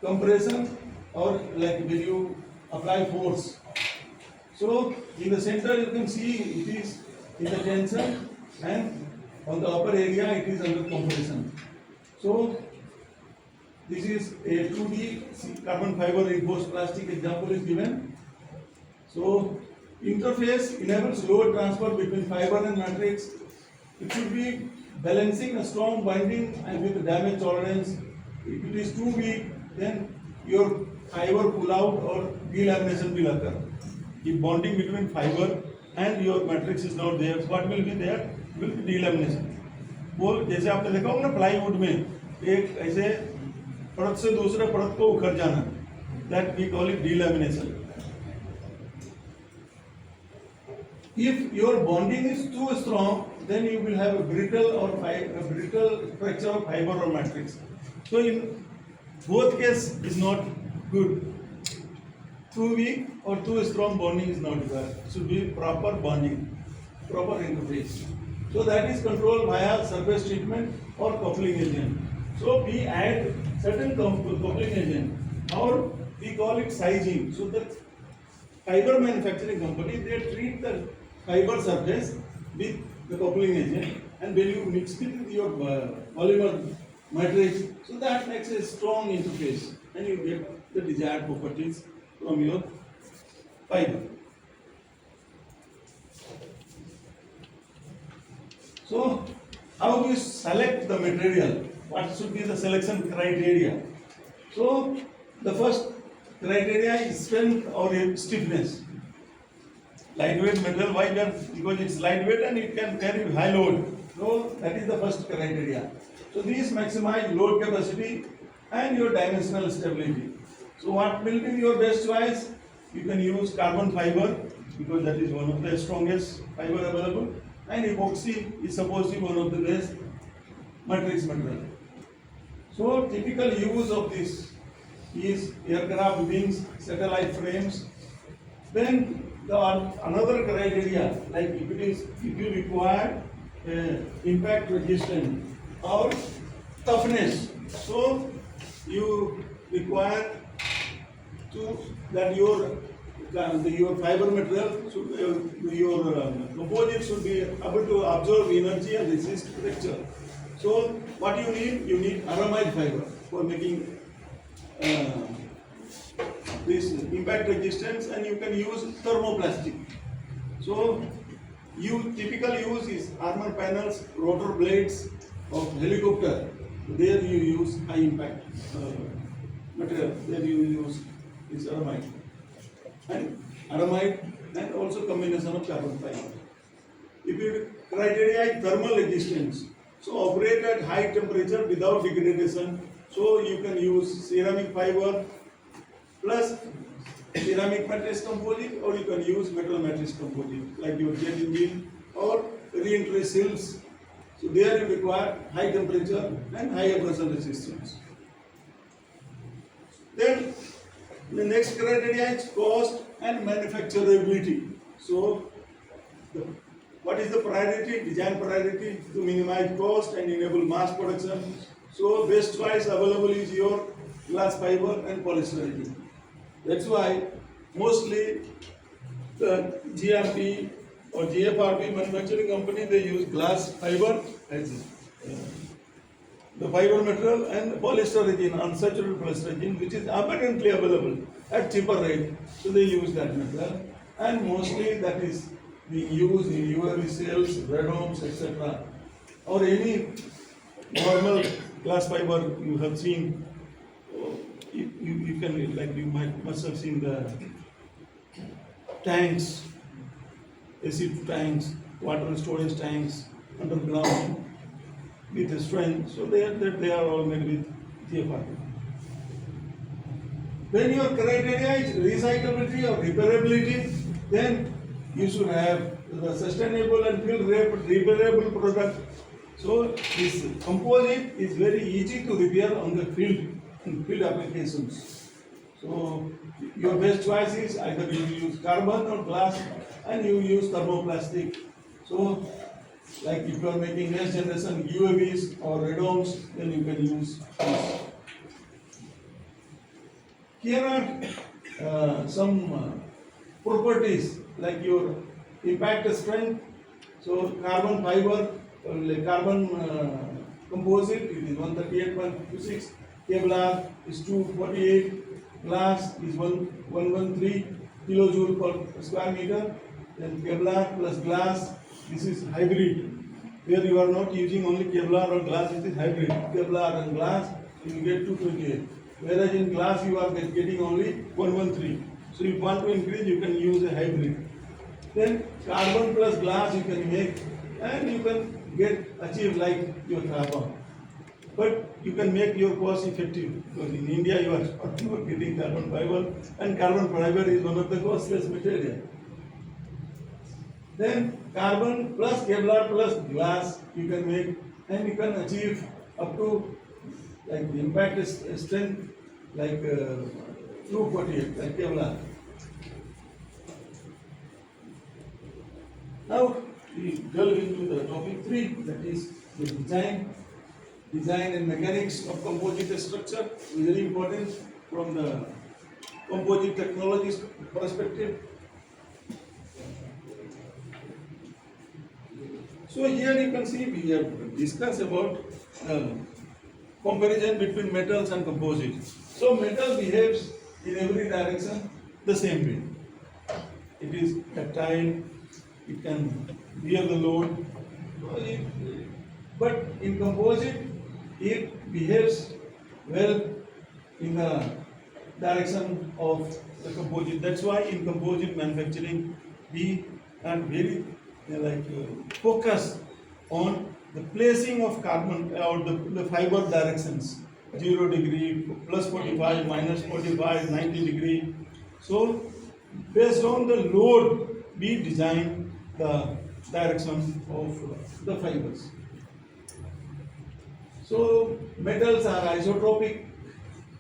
compression or like when you apply force, so in the center you can see it is in the tension and on the upper area it is under compression. So this is a 2D carbon fiber reinforced plastic example is given. So interface enables load transfer between fiber and matrix. It should be balancing a strong binding and with damage tolerance. If it is too weak, then your fiber pull out or delamination will occur. If bonding between fiber and your matrix is not there, what will be there? Will be delamination. वो जैसे आपने देखा होगा ना plywood में एक ऐसे परत से दूसरे परत को उखड़ जाना, that we call it delamination. If your bonding is too strong, then you will have a brittle fracture of fiber or matrix. So in both cases is not good. Too weak or too strong bonding is not required. It should be proper bonding, proper interface. So that is controlled via surface treatment or coupling agent. So we add certain coupling agent, or we call it sizing. So the fiber manufacturing company, they treat the fiber surface with the coupling agent and when you mix it with your polymer matrix, so that makes a strong interface and you get the desired properties from your fiber. So, how do you select the material? What should be the selection criteria? So, the first criteria is strength or stiffness. Lightweight material, why? Because it's lightweight and it can carry high load. So, that is the first criteria. So, these maximize load capacity and your dimensional stability. So, what will be your best choice? You can use carbon fiber because that is one of the strongest fiber available, and epoxy is supposed to be one of the best matrix material. So typical use of this is aircraft wings, satellite frames. Then another criteria, like if you require impact resistance or toughness, so you require to that your fiber material should, your composite should be able to absorb energy and resist fracture. So what you need aramide fiber for making this impact resistance, and you can use thermoplastic. So you typical use is armor panels, rotor blades of helicopter. There you use high impact material. There you use this aramide and also combination of carbon fiber. If you criteria is thermal resistance, so operate at high temperature without degradation. So you can use ceramic fiber plus ceramic matrix composite, or you can use metal matrix composite like your jet engine or re-entry seals. So there you require high temperature and high abrasion resistance. Then the next criteria is cost and manufacturability. So what is the priority? Design priority to minimize cost and enable mass production. So best choice available is your glass fiber and polystyrene. That's why mostly the GRP or GFRP manufacturing company, they use glass fiber as the fiber material and polystyrene, unsaturated polystyrene, which is abundantly available at cheaper rate. So they use that material, and mostly that is being used in UAV cells, radomes, etc. or any normal glass fiber you have seen. You can, like you must have seen the tanks, acid tanks, water storage tanks underground with the strength. So they are all made with GFRP. When your criteria is recyclability or repairability, then you should have the sustainable and field repairable product. So this composite is very easy to repair on the field applications. So your best choice is either you use carbon or glass, and you use thermoplastic. So like if you are making next generation UAVs or radomes, then you can use this. Here are some properties like your impact strength. So carbon fiber, like carbon composite, it is 138.26. Kevlar is 248. Glass is 113 kilojoule per square meter. Then Kevlar plus glass, this is hybrid. Here you are not using only Kevlar or glass, it is hybrid. Kevlar and glass, you get 228. Whereas in glass you are getting only 113. So if you want to increase, you can use a hybrid. Then carbon plus glass you can make, and you can achieve like your carbon. But you can make your cost effective, because in India you are getting carbon fiber, and carbon fiber is one of the costless material. Then carbon plus Kevlar plus glass you can make, and you can achieve up to like the impact strength like 248 like Kevlar. Now we delve into the topic 3, that is the design and mechanics of composite structure. Very important from the composite technologies perspective. So here you can see we have discussed about comparison between metals and composites. So metal behaves in every direction the same way. It is ductile, it can bear the load. But in composite, it behaves well in the direction of the composite. That's why in composite manufacturing, we are very focused on the placing of carbon or the fiber directions. 0 degree, plus 45, minus 45, 90 degree. So based on the load, we design the direction of the fibers. So metals are isotropic,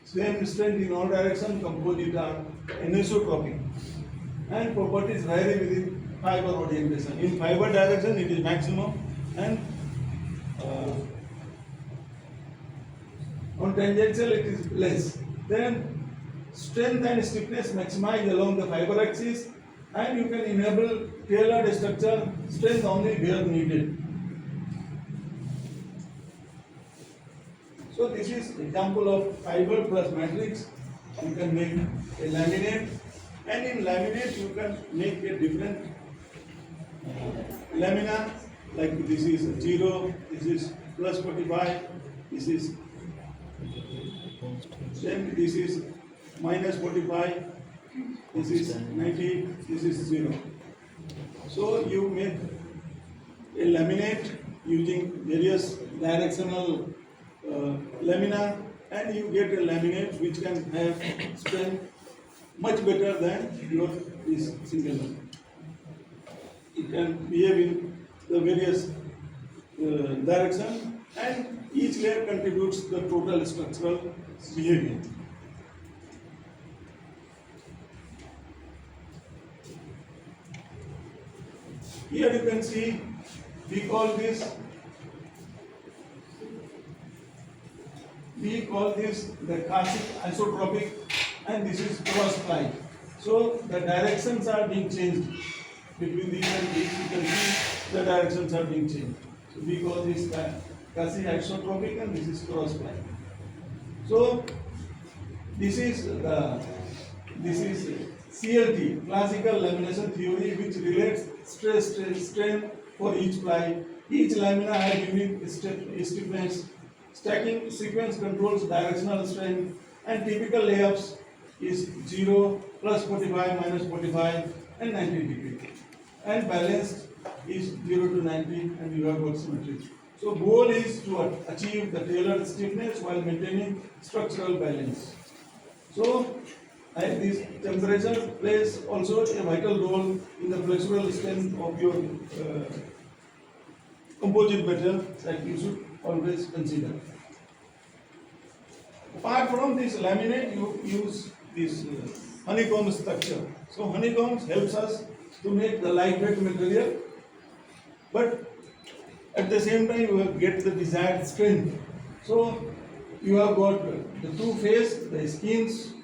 same strength in all directions. Composites are anisotropic, and properties vary within fiber orientation. In fiber direction, it is maximum, and on tangential, it is less. Then strength and stiffness maximize along the fiber axis, and you can enable tailored structure strength only where needed. So this is example of fiber plus matrix. You can make a laminate, and in laminate you can make a different lamina, like this is 0, this is plus 45, this is then this is minus 45, this is 90, this is 0. So you make a laminate using various directional lamina, and you get a laminate which can have strength much better than your this single one. It can behave in the various direction, and each layer contributes to the total structural behavior. Here you can see, we call this the classic isotropic, and this is cross ply. So the directions are being changed between these and these. You can see the directions are being changed. So we call this classic isotropic, and this is cross ply. So this is CLT, classical lamination theory, which relates stress strain for each ply. Each lamina has unique stiffness. Stacking sequence controls directional strength, and typical layups is 0, plus 45, minus 45, and 90 degree. And balanced is 0 to 90, and you have got symmetry. So goal is to achieve the tailored stiffness while maintaining structural balance. So this temperature plays also a vital role in the flexural strength of your composite material that you should always consider. Apart from this laminate, you use this honeycomb structure. So honeycombs helps us to make the lightweight material, but at the same time you get the desired strength. So you have got the two face, the skins.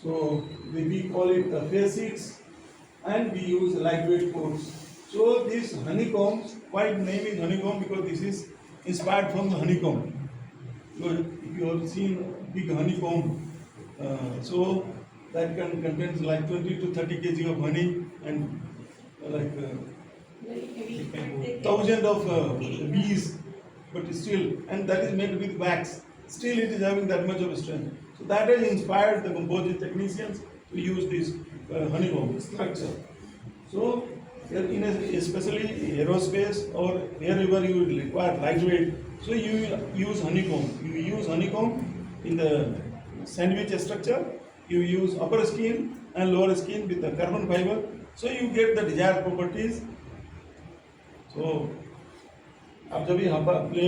So we call it the face sheets, and we use lightweight coats. So this honeycombs, why the name is honeycomb? Because this is inspired from the honeycomb. So if you have seen big honeycomb, so that contains like 20 to 30 kg of honey, and thousands of bees, but still, and that is made with wax. Still, it is having that much of strength. So that has inspired the composite technicians to use this honeycomb structure. So, especially aerospace or wherever you require lightweight, so you use honeycomb. You use honeycomb in the sandwich structure. You use upper skin and lower skin with the carbon fiber. So you get the desired properties. So आप जब ये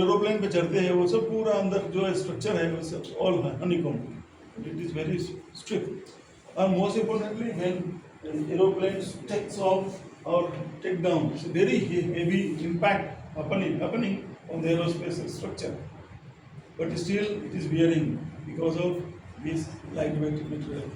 aeroplane पे चढ़ते हैं वो सब पूरा अंदर जो स्ट्रक्चर है वो सब all honeycomb. It is very strict. And most importantly, when aeroplanes takes off or take down, it's a very heavy impact happening on the aerospace structure. But still, it is bearing because of this lightweight material.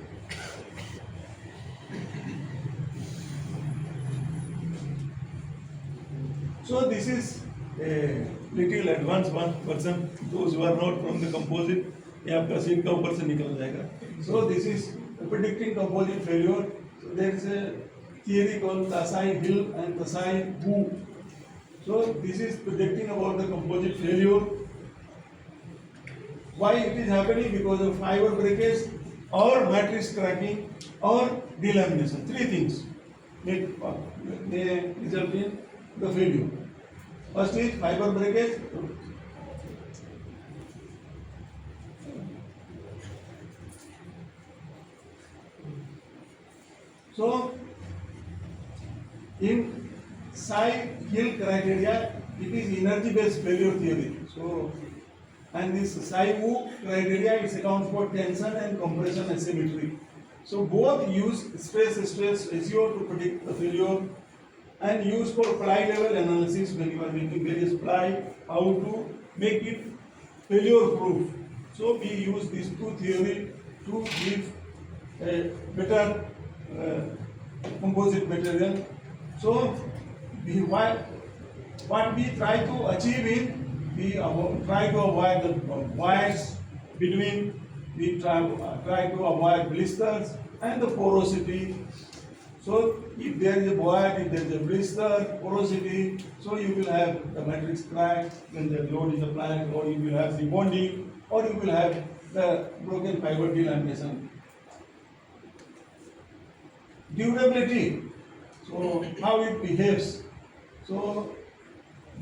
So this is a little advanced one person. Those who are not from the composite, ये आपका seat का ऊपर से निकल जाएगा. So this is predicting composite failure. So there is a theory called Tasai-Hill and Tasai-Wu. So this is predicting about the composite failure. Why it is happening? Because of fiber breakage or matrix cracking or delamination. Three things may result in the failure. First is fiber breakage. So in Tsai-Hill criteria, it is energy-based failure theory. So, and this Tsai-Wu criteria is accounts for tension and compression asymmetry. So both use stress ratio to predict the failure and use for ply level analysis when you are making various ply, how to make it failure proof. So we use these two theory to give a better composite material. So what we try to achieve is we try to avoid the voids between, we try to avoid blisters and the porosity. So if there is a void, if there is a blister, porosity, so you will have the matrix crack when the load is applied, or you will have the bonding, or you will have the broken fiber delamination. Durability, so how it behaves. So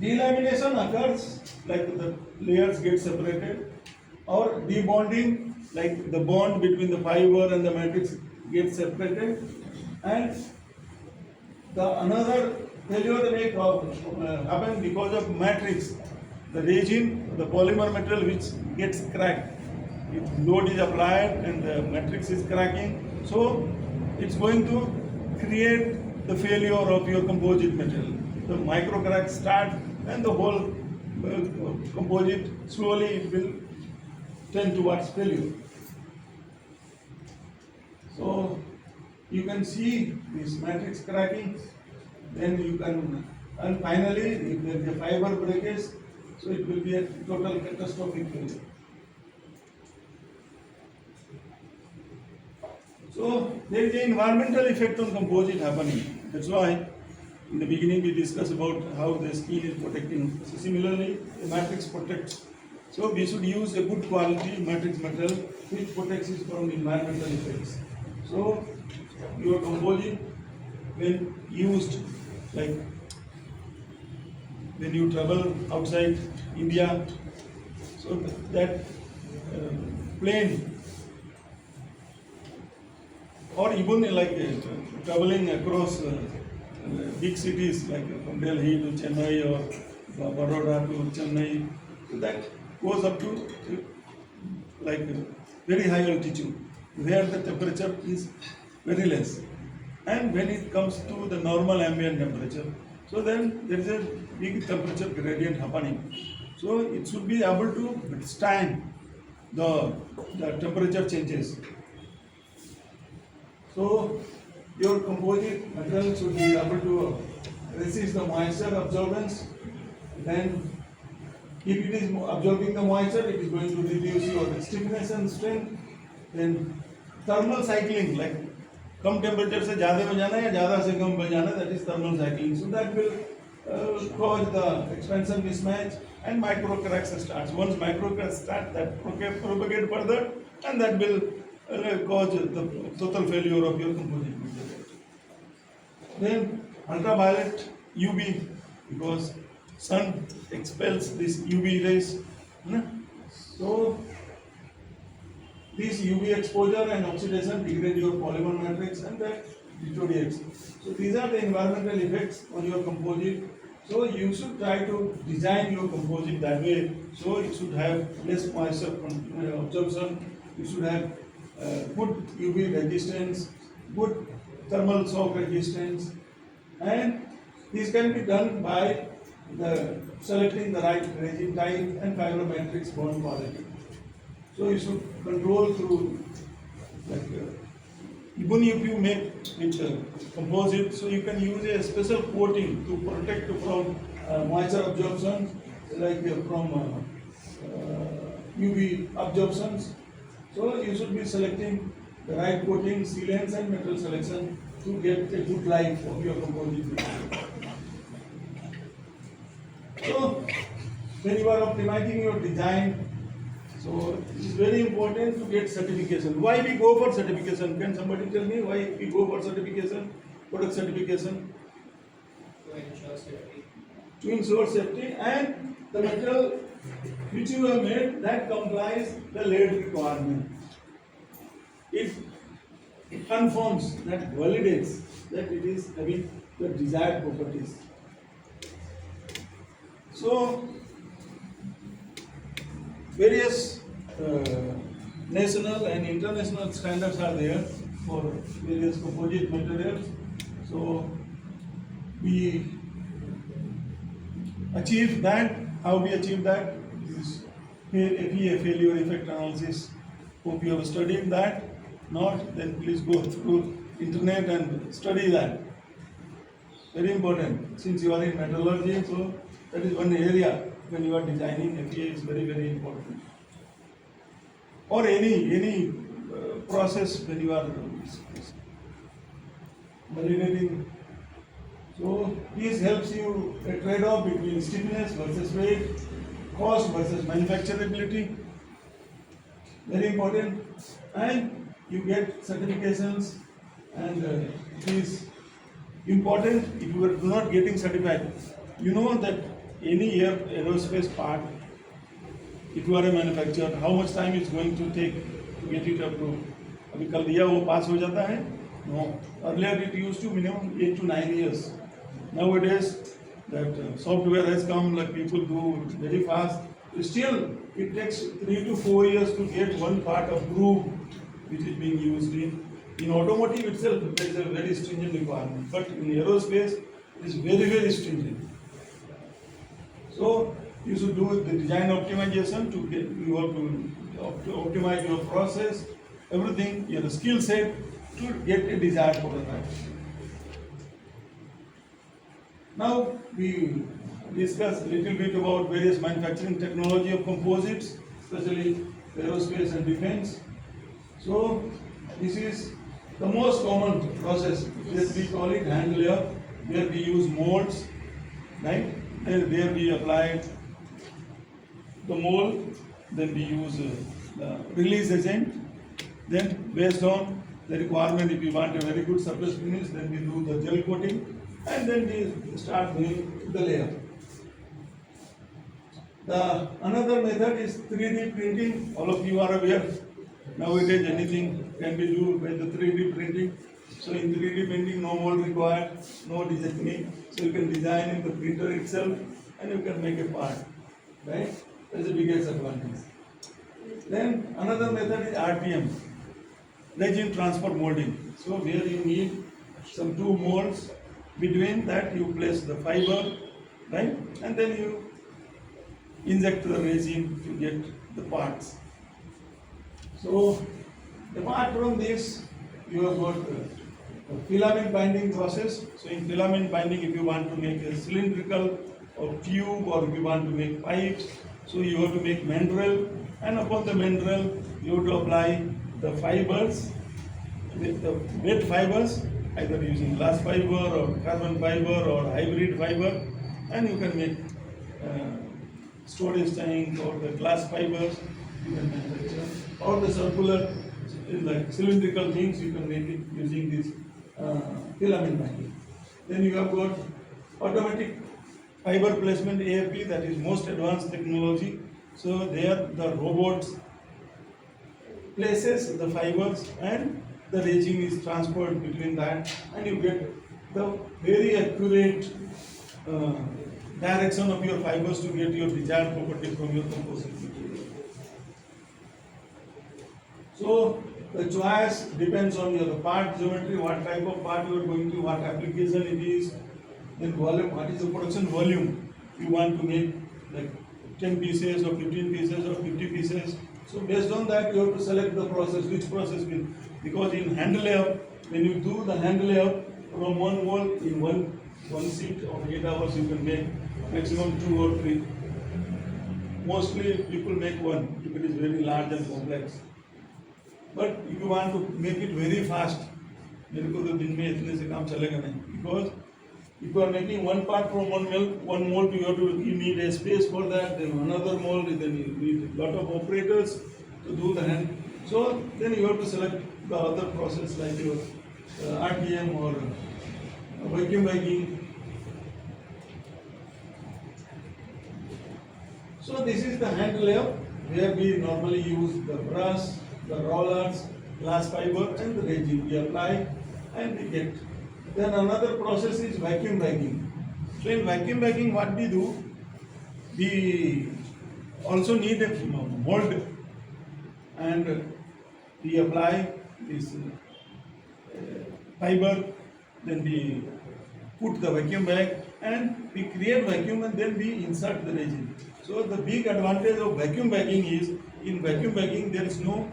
delamination occurs like the layers get separated, or debonding like the bond between the fiber and the matrix gets separated, and the another failure may happen because of matrix, the resin, the polymer material which gets cracked. If load is applied and the matrix is cracking, so it's going to create the failure of your composite material. The micro cracks start and the whole composite slowly it will tend towards failure. So you can see this matrix cracking, then you can, and finally if there is a fiber breakage, so it will be a total catastrophic failure. So there is an environmental effect on composite happening. That's why in the beginning we discussed about how the skin is protecting. So similarly, the matrix protects. So we should use a good quality matrix material which protects it from environmental effects. So your composite, when used, like when you travel outside India, so that plane, or even like traveling across big cities like from Delhi to Chennai or Baroda to Chennai, so that goes up to like very high altitude where the temperature is very less, and when it comes to the normal ambient temperature, so then there is a big temperature gradient happening. So it should be able to withstand the temperature changes. So your composite material should be able to resist the moisture absorbance. Then if it is absorbing the moisture, it is going to reduce your stiffness and strength. Then thermal cycling, like come temperature से ज़्यादा में जाना या ज़्यादा से कम में जाना, that is thermal cycling. So that will cause the expansion mismatch and micro cracks starts. Once micro cracks start, that propagate further, and that will cause the total failure of your composite material. Then ultraviolet UV, because sun expels this UV rays. So this UV exposure and oxidation degrade your polymer matrix and that deteriorates. So these are the environmental effects on your composite. So you should try to design your composite that way. So it should have less moisture absorption. You should have good UV resistance, good thermal shock resistance, and this can be done by selecting the right resin type and fiber matrix bond quality. So you should control through like Even if you make it composite, so you can use a special coating to protect from moisture absorption, like from UV absorptions. So you should be selecting the right coating, sealants and metal selection to get a good life of your composite material. So when you are optimizing your design, so it is very important to get certification. Why we go for certification? Can somebody tell me why we go for certification, product certification? To ensure safety. To ensure safety and the material which you have made that complies the lead requirement. It confirms, that validates that it is having the desired properties. So various national and international standards are there for various composite materials. So we achieve that. How we achieve that? Is FEA, failure effect analysis. Hope you have studied that. Not, then please go through internet and study that. Very important. Since you are in metallurgy, so that is one area when you are designing FEA is very, very important. Or any process when you are validating. So this helps you a trade-off between stiffness versus weight, cost versus manufacturability. Very important. And you get certifications, and it is important if you are not getting certified. You know that any aerospace part, if you are a manufacturer, how much time is going to take to get it approved? अभी कर दिया वो पास हो जाता है? No. Earlier it used to minimum 8 to 9 years. Nowadays that software has come, like people do very fast. Still, it takes 3 to 4 years to get one part approved, which is being used in automotive itself. There is a very stringent requirement, but in aerospace, it is very, very stringent. So you should do the design optimization to get, you have to optimize your process, everything, your skill set to get a desired prototype. Now we discuss a little bit about various manufacturing technology of composites, especially aerospace and defense. So this is the most common process that we call it hand layup, where we use molds, right? And there we apply the mold, then we use the release agent, then based on the requirement, if we want a very good surface finish, then we do the gel coating, and then we start doing the layer. The another method is 3D printing. All of you are aware. Nowadays anything can be done by the 3D printing. So in 3D printing, no mold required, no designing. So you can design in the printer itself and you can make a part. Right? That's the biggest advantage. Then another method is RTM, resin transfer molding. So where you need some two molds. Between that you place the fiber, right? And then you inject the resin to get the parts. So apart from this, you have got a filament binding process. So in filament binding, if you want to make a cylindrical or tube, or if you want to make pipes, so you have to make mandrel, and upon the mandrel you have to apply the fibers, with the wet fibers, either using glass fiber or carbon fiber or hybrid fiber, and you can make storage tank or the glass fibers you can manufacture, or the circular, like cylindrical things you can make it using this filament binding. Then you have got automatic fiber placement AFP, that is most advanced technology. So there the robots places the fibers and the resin is transferred between that, and you get the very accurate direction of your fibers to get your desired properties from your composite material. So the choice depends on your part geometry, what type of part you are going to, what application it is, then volume, what is the production volume. You want to make like 10 pieces or 15 pieces or 50 pieces. So based on that, you have to select the process, which process will because in hand layup, when you do the hand layup from one wall in one sheet of 8 hours, you can make maximum 2 or 3. Mostly people make one if it is very large and complex. But if you want to make it very fast, मेरे को तो दिन में इतने से काम चलेगा नहीं, because if you are making one part from one mold, you need a space for that, then another mold, then you need a lot of operators to do the hand. So then you have to select the other process like your RTM or vacuum bagging. So this is the hand layout where we normally use the brush, the rollers, glass fiber and the resin. We apply and we get. Then another process is vacuum bagging. So in vacuum bagging what we do, we also need a mold and we apply this fiber, then we put the vacuum bag and we create vacuum and then we insert the resin. So the big advantage of vacuum bagging is, in vacuum bagging there is no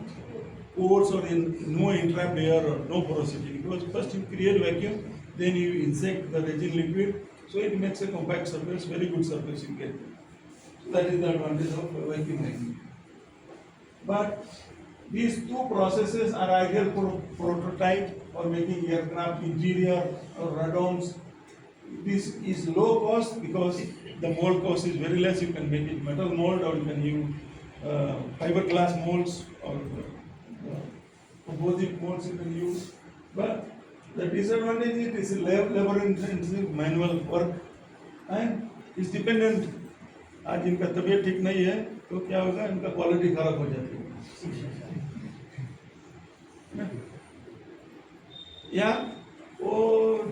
pores or no entrapped air or no porosity, because first you create vacuum, then you inject the resin liquid, so it makes a compact surface, very good surface you get. So that is the advantage of vacuum bagging. But these two processes are ideal for prototype or making aircraft interior or radomes. This is low cost because the mold cost is very less. You can make it metal mold or you can use fiberglass molds or composite molds you can use. But the disadvantage is it is labor intensive manual work and is dependent. आज इनका तबीयत ठीक नहीं है तो क्या होगा, इनका क्वालिटी खराब हो जाती है। या वो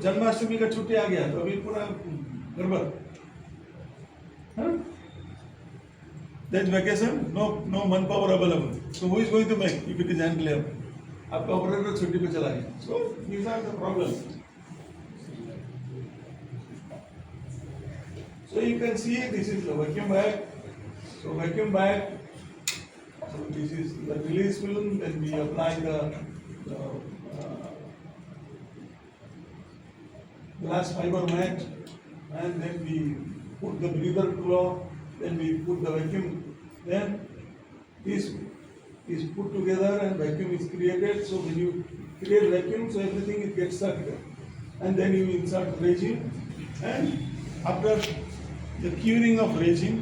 जन्माष्टमी का छुट्टी आ गया तो अभी पूरा गड़बड़, There's vacation, no manpower available. So who is going to make if it is hand labor? आपका ऑपरेटर छुट्टी पे चला गया. So these are the problems. So you can see this is the vacuum bag. So vacuum bag. So this is the release film. Then we apply the glass fiber mat, and then we put the breather cloth. Then we put the vacuum. Then this is put together and vacuum is created. So when you create vacuum, so everything it gets sucked, and then you insert resin, and after the curing of resin,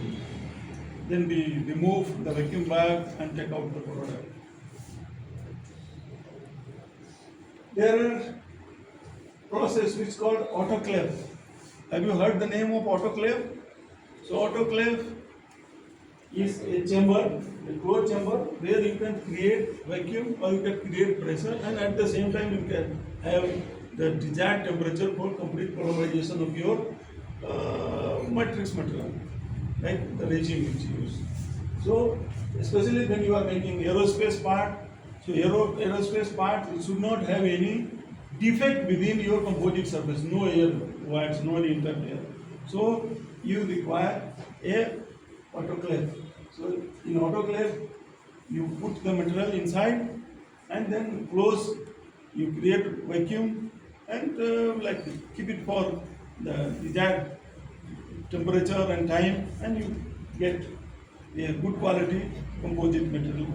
then we remove the vacuum bag and take out the product. There are process which is called autoclave. Have you heard the name of autoclave? So autoclave is a chamber, a closed chamber where you can create vacuum or you can create pressure, and at the same time you can have the desired temperature for complete polarization of your matrix material, like the resin which you use. So especially when you are making aerospace part, so aerospace part, it should not have any defect within your composite surface, no air voids, no entrapped air. So you require a autoclave. So in autoclave, you put the material inside and then close. You create vacuum and like keep it for the desired temperature and time, and you get a good quality composite material.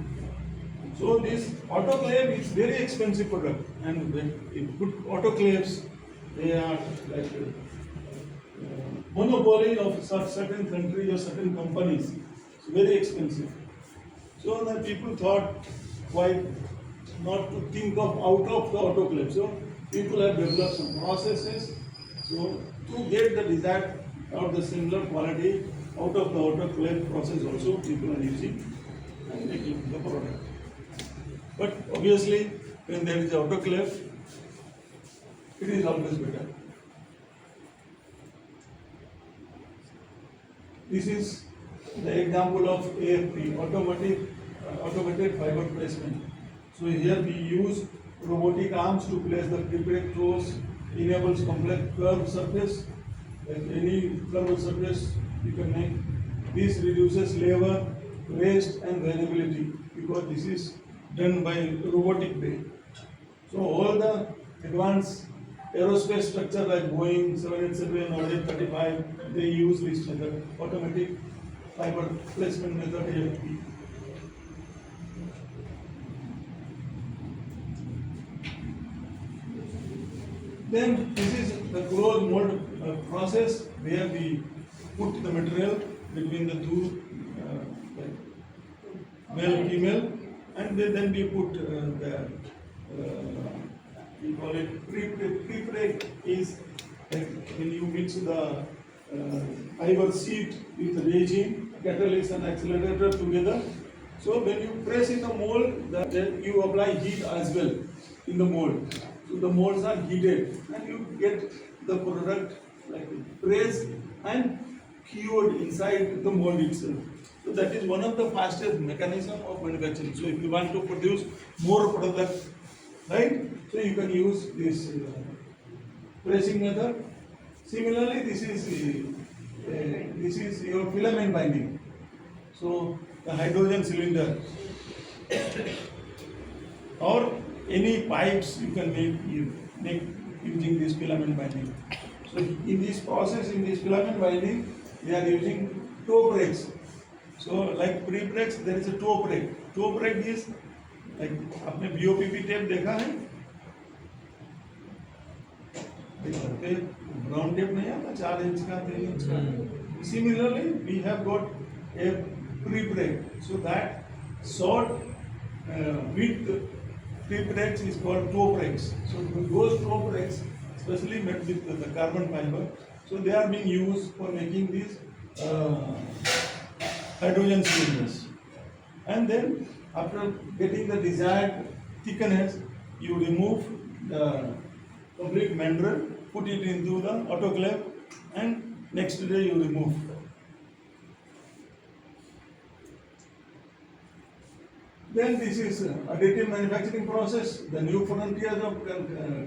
So this autoclave is very expensive product, and when you put autoclaves, they are like monopoly of certain countries or certain companies. It's very expensive. So the people thought, why not to think of out of the autoclave? So people have developed some processes. So to get the desired or the similar quality out of the autoclave process, also people are using and making the product. But obviously, when there is autoclave, it is always better. This is the example of AFP, automated fiber placement. So here we use robotic arms to place the prepared throws, enables complex curved surface, like any curved surface you can make. This reduces labor, waste and variability because this is done by robotic way. So all the advanced aerospace structure like Boeing 787 or 835, they use this method, automatic fiber placement method AFP. Then this is the closed mold process where we put the material between the two like male female, and then we put we call it pre-preg is like when you mix the fiber sheet with resin, catalyst and accelerator together. So when you press in the mold, then you apply heat as well in the mold. So the molds are heated and you get the product like pressed and cured inside the mold itself. So that is one of the fastest mechanism of manufacturing. So if you want to produce more product, right? So you can use this pressing method. Similarly, this is your filament binding. So the hydrogen cylinder or any pipes you can make using this filament binding. So in this process, in this filament binding, they are using toe pregs. So like pre-pregs, there is a toe preg. Toe preg is like आपने BOPP tape देखा है? Brown tape नहीं आता 4 inch का 3 inch का. Similarly, we have got a pre-preg. So that short width pre-pregs is called toe pregs. So those toe pregs, especially made with the carbon fiber, so they are being used for making these hydrogen cylinders. And then after getting the desired thickness, you remove the complete mandrel, put it into the autoclave, and next day you remove. Then this is additive manufacturing process, the new frontiers of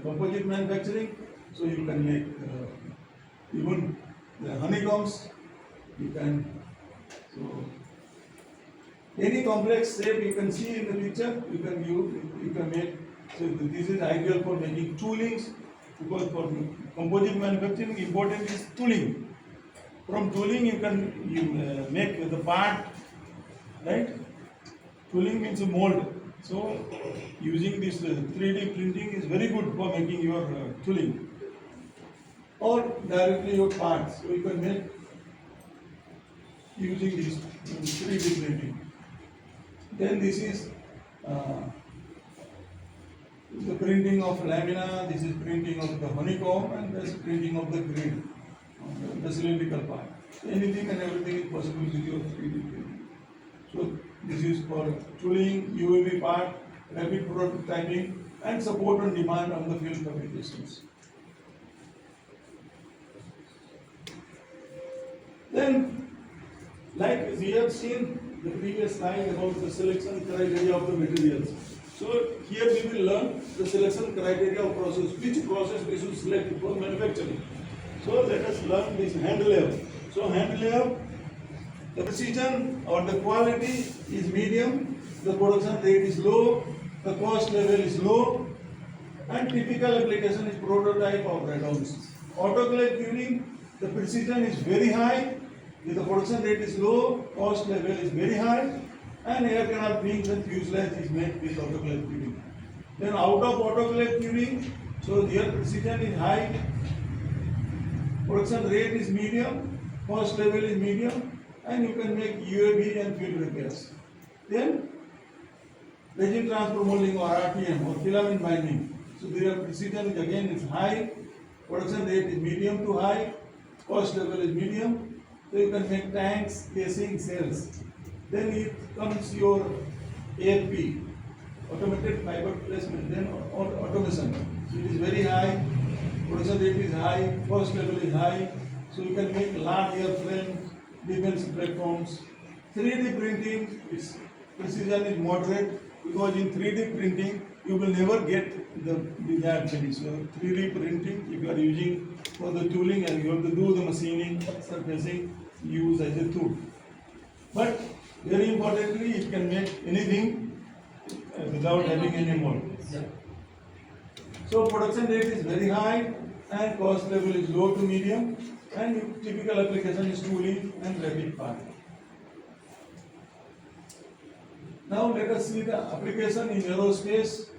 composite manufacturing. So you can make even the honeycombs. You can any complex shape you can see in the picture. You can use. You can make. So this is ideal for making toolings, because for composite manufacturing, important is tooling. From tooling you can make the part, right? Tooling means a mold. So using this 3D printing is very good for making your tooling. Or directly your parts. So you can make using this 3D printing. Then this is the printing of lamina, this is printing of the honeycomb, and this is printing of the grid, the cylindrical part. So anything and everything is possible with your 3D printing. So this is for tooling, UAV part, rapid prototyping, and support on demand on the field fabrications. Then, like we have seen the previous slide about the selection criteria of the materials. So here we will learn the selection criteria of process, which process we should select for manufacturing. So let us learn this hand layout. So hand layout, the precision or the quality is medium, the production rate is low, the cost level is low, and typical application is prototype of radons. Autoclave curing, the precision is very high, the production rate is low, cost level is very high, and air canal beings and fuselage is made with autoclave curing. Then out of autoclave curing, so their precision is high, production rate is medium, cost level is medium, and you can make UAV and field repairs. Then resin transfer molding or RTM or filament binding. So their precision is again is high, production rate is medium to high, cost level is medium. So you can make tanks, casing, cells. Then it comes your AFP, automated fiber placement, then automation. So it is very high, production rate is high, cost level is high. So you can make large airframe, defense platforms. 3D printing, its precision is moderate, because in 3D printing you will never get the desired finish. So 3D printing, if you are using for the tooling and you have to do the machining, surfacing, use as a tool. But very importantly, it can make anything without having any mold. So production rate is very high and cost level is low to medium, and typical application is tooling and rapid part. Now let us see the application in aerospace.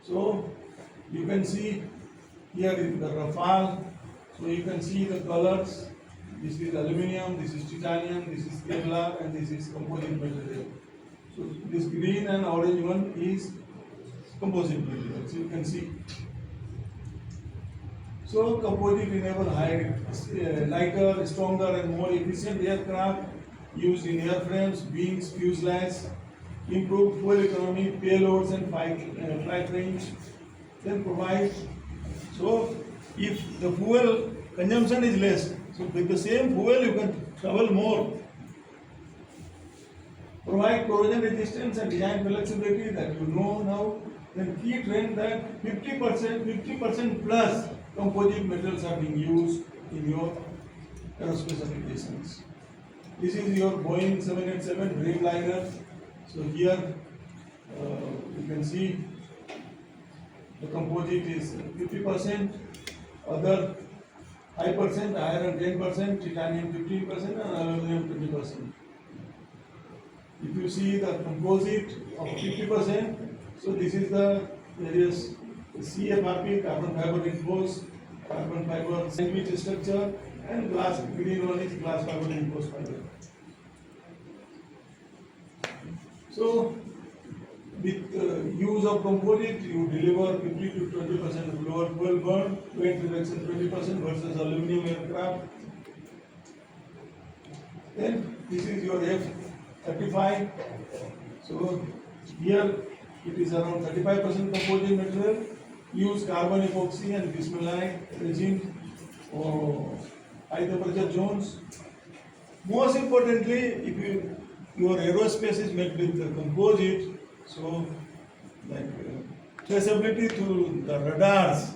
So you can see here is the Rafale. So you can see the colors. This is aluminum, this is titanium, this is Kevlar, and this is composite material. So this green and orange one is composite material. So you can see. So composite enable lighter, stronger, and more efficient aircraft used in airframes, wings, fuselage, improve fuel economy, payloads, and flight range. Then provide. So if the fuel consumption is less, so with the same fuel you can travel more. Provide corrosion resistance and design flexibility that you know now. Then key trend that 50% plus composite metals are being used in your aerospace applications. This is your Boeing 787 Dreamliner. So here you can see the composite is 50%, other high percent, iron 10%, titanium 15%, and aluminum 20%. If you see the composite of 50%, so this is the various CFRP, carbon fiber reinforced, carbon fiber sandwich structure, and glass, green one is glass fiber reinforced fiber. So with use of composite, you deliver 50 to 20% lower fuel burn, weight reduction 20% versus aluminum aircraft. Then this is your F-35. So here it is around 35% composite material. Use carbon epoxy and bismillah resin or high temperature zones. Most importantly, if your aerospace is made with the composite, so like traceability to the radars,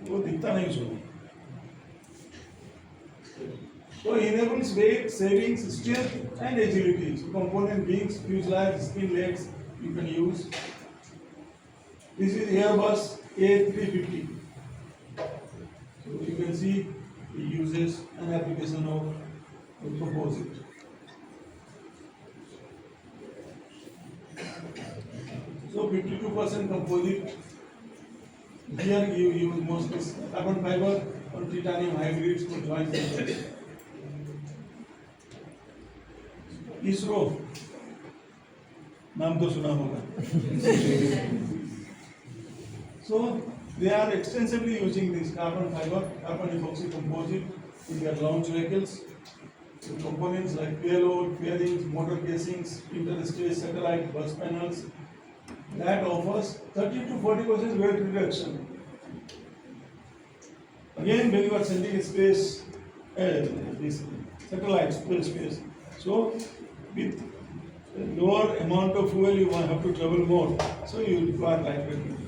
वो दिखता नहीं उसमें. So enables weight savings, strength, and agility. So component wings, fuselage, spin legs you can use. This is Airbus A350. So you can see it uses an application of composite. So 52% composite. Here you use mostly carbon fiber or titanium hybrids for joint centers. ISRO, नाम तो सुना होगा. So they are extensively using this carbon fiber, carbon epoxy composite in their launch vehicles. So components like payload, fairings, motor casings, interstate satellite bus panels, that offers 30 to 40% weight reduction. Again, when you are sending a space, this satellite space, so with lower amount of fuel you have to travel more, so you require lightweight.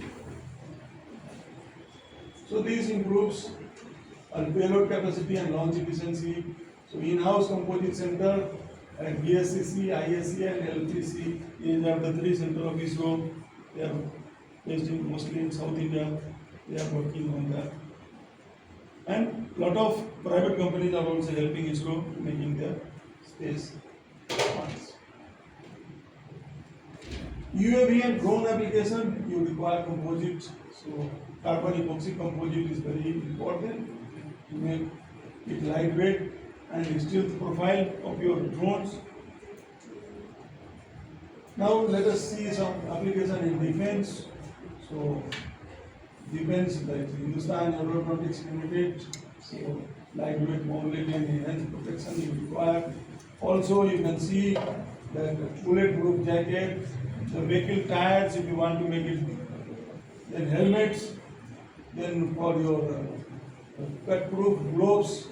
So this improves payload capacity and launch efficiency. So in-house composite center at BSCC, ISC, and LPC, these are the three centers of ISRO. They are based in mostly in South India. They are working on that. And lot of private companies are also helping ISRO making their space funds. UAV and drone application, you require composite. So carbon epoxy composite is very important to make it lightweight and still the profile of your drones. Now let us see some application in defense. So defense like Hindustan Aeronautics Limited. So lightweight mobility and enhanced protection you require. Also you can see that bulletproof jacket, the vehicle tires if you want to make it, then helmets, then for your cut-proof gloves,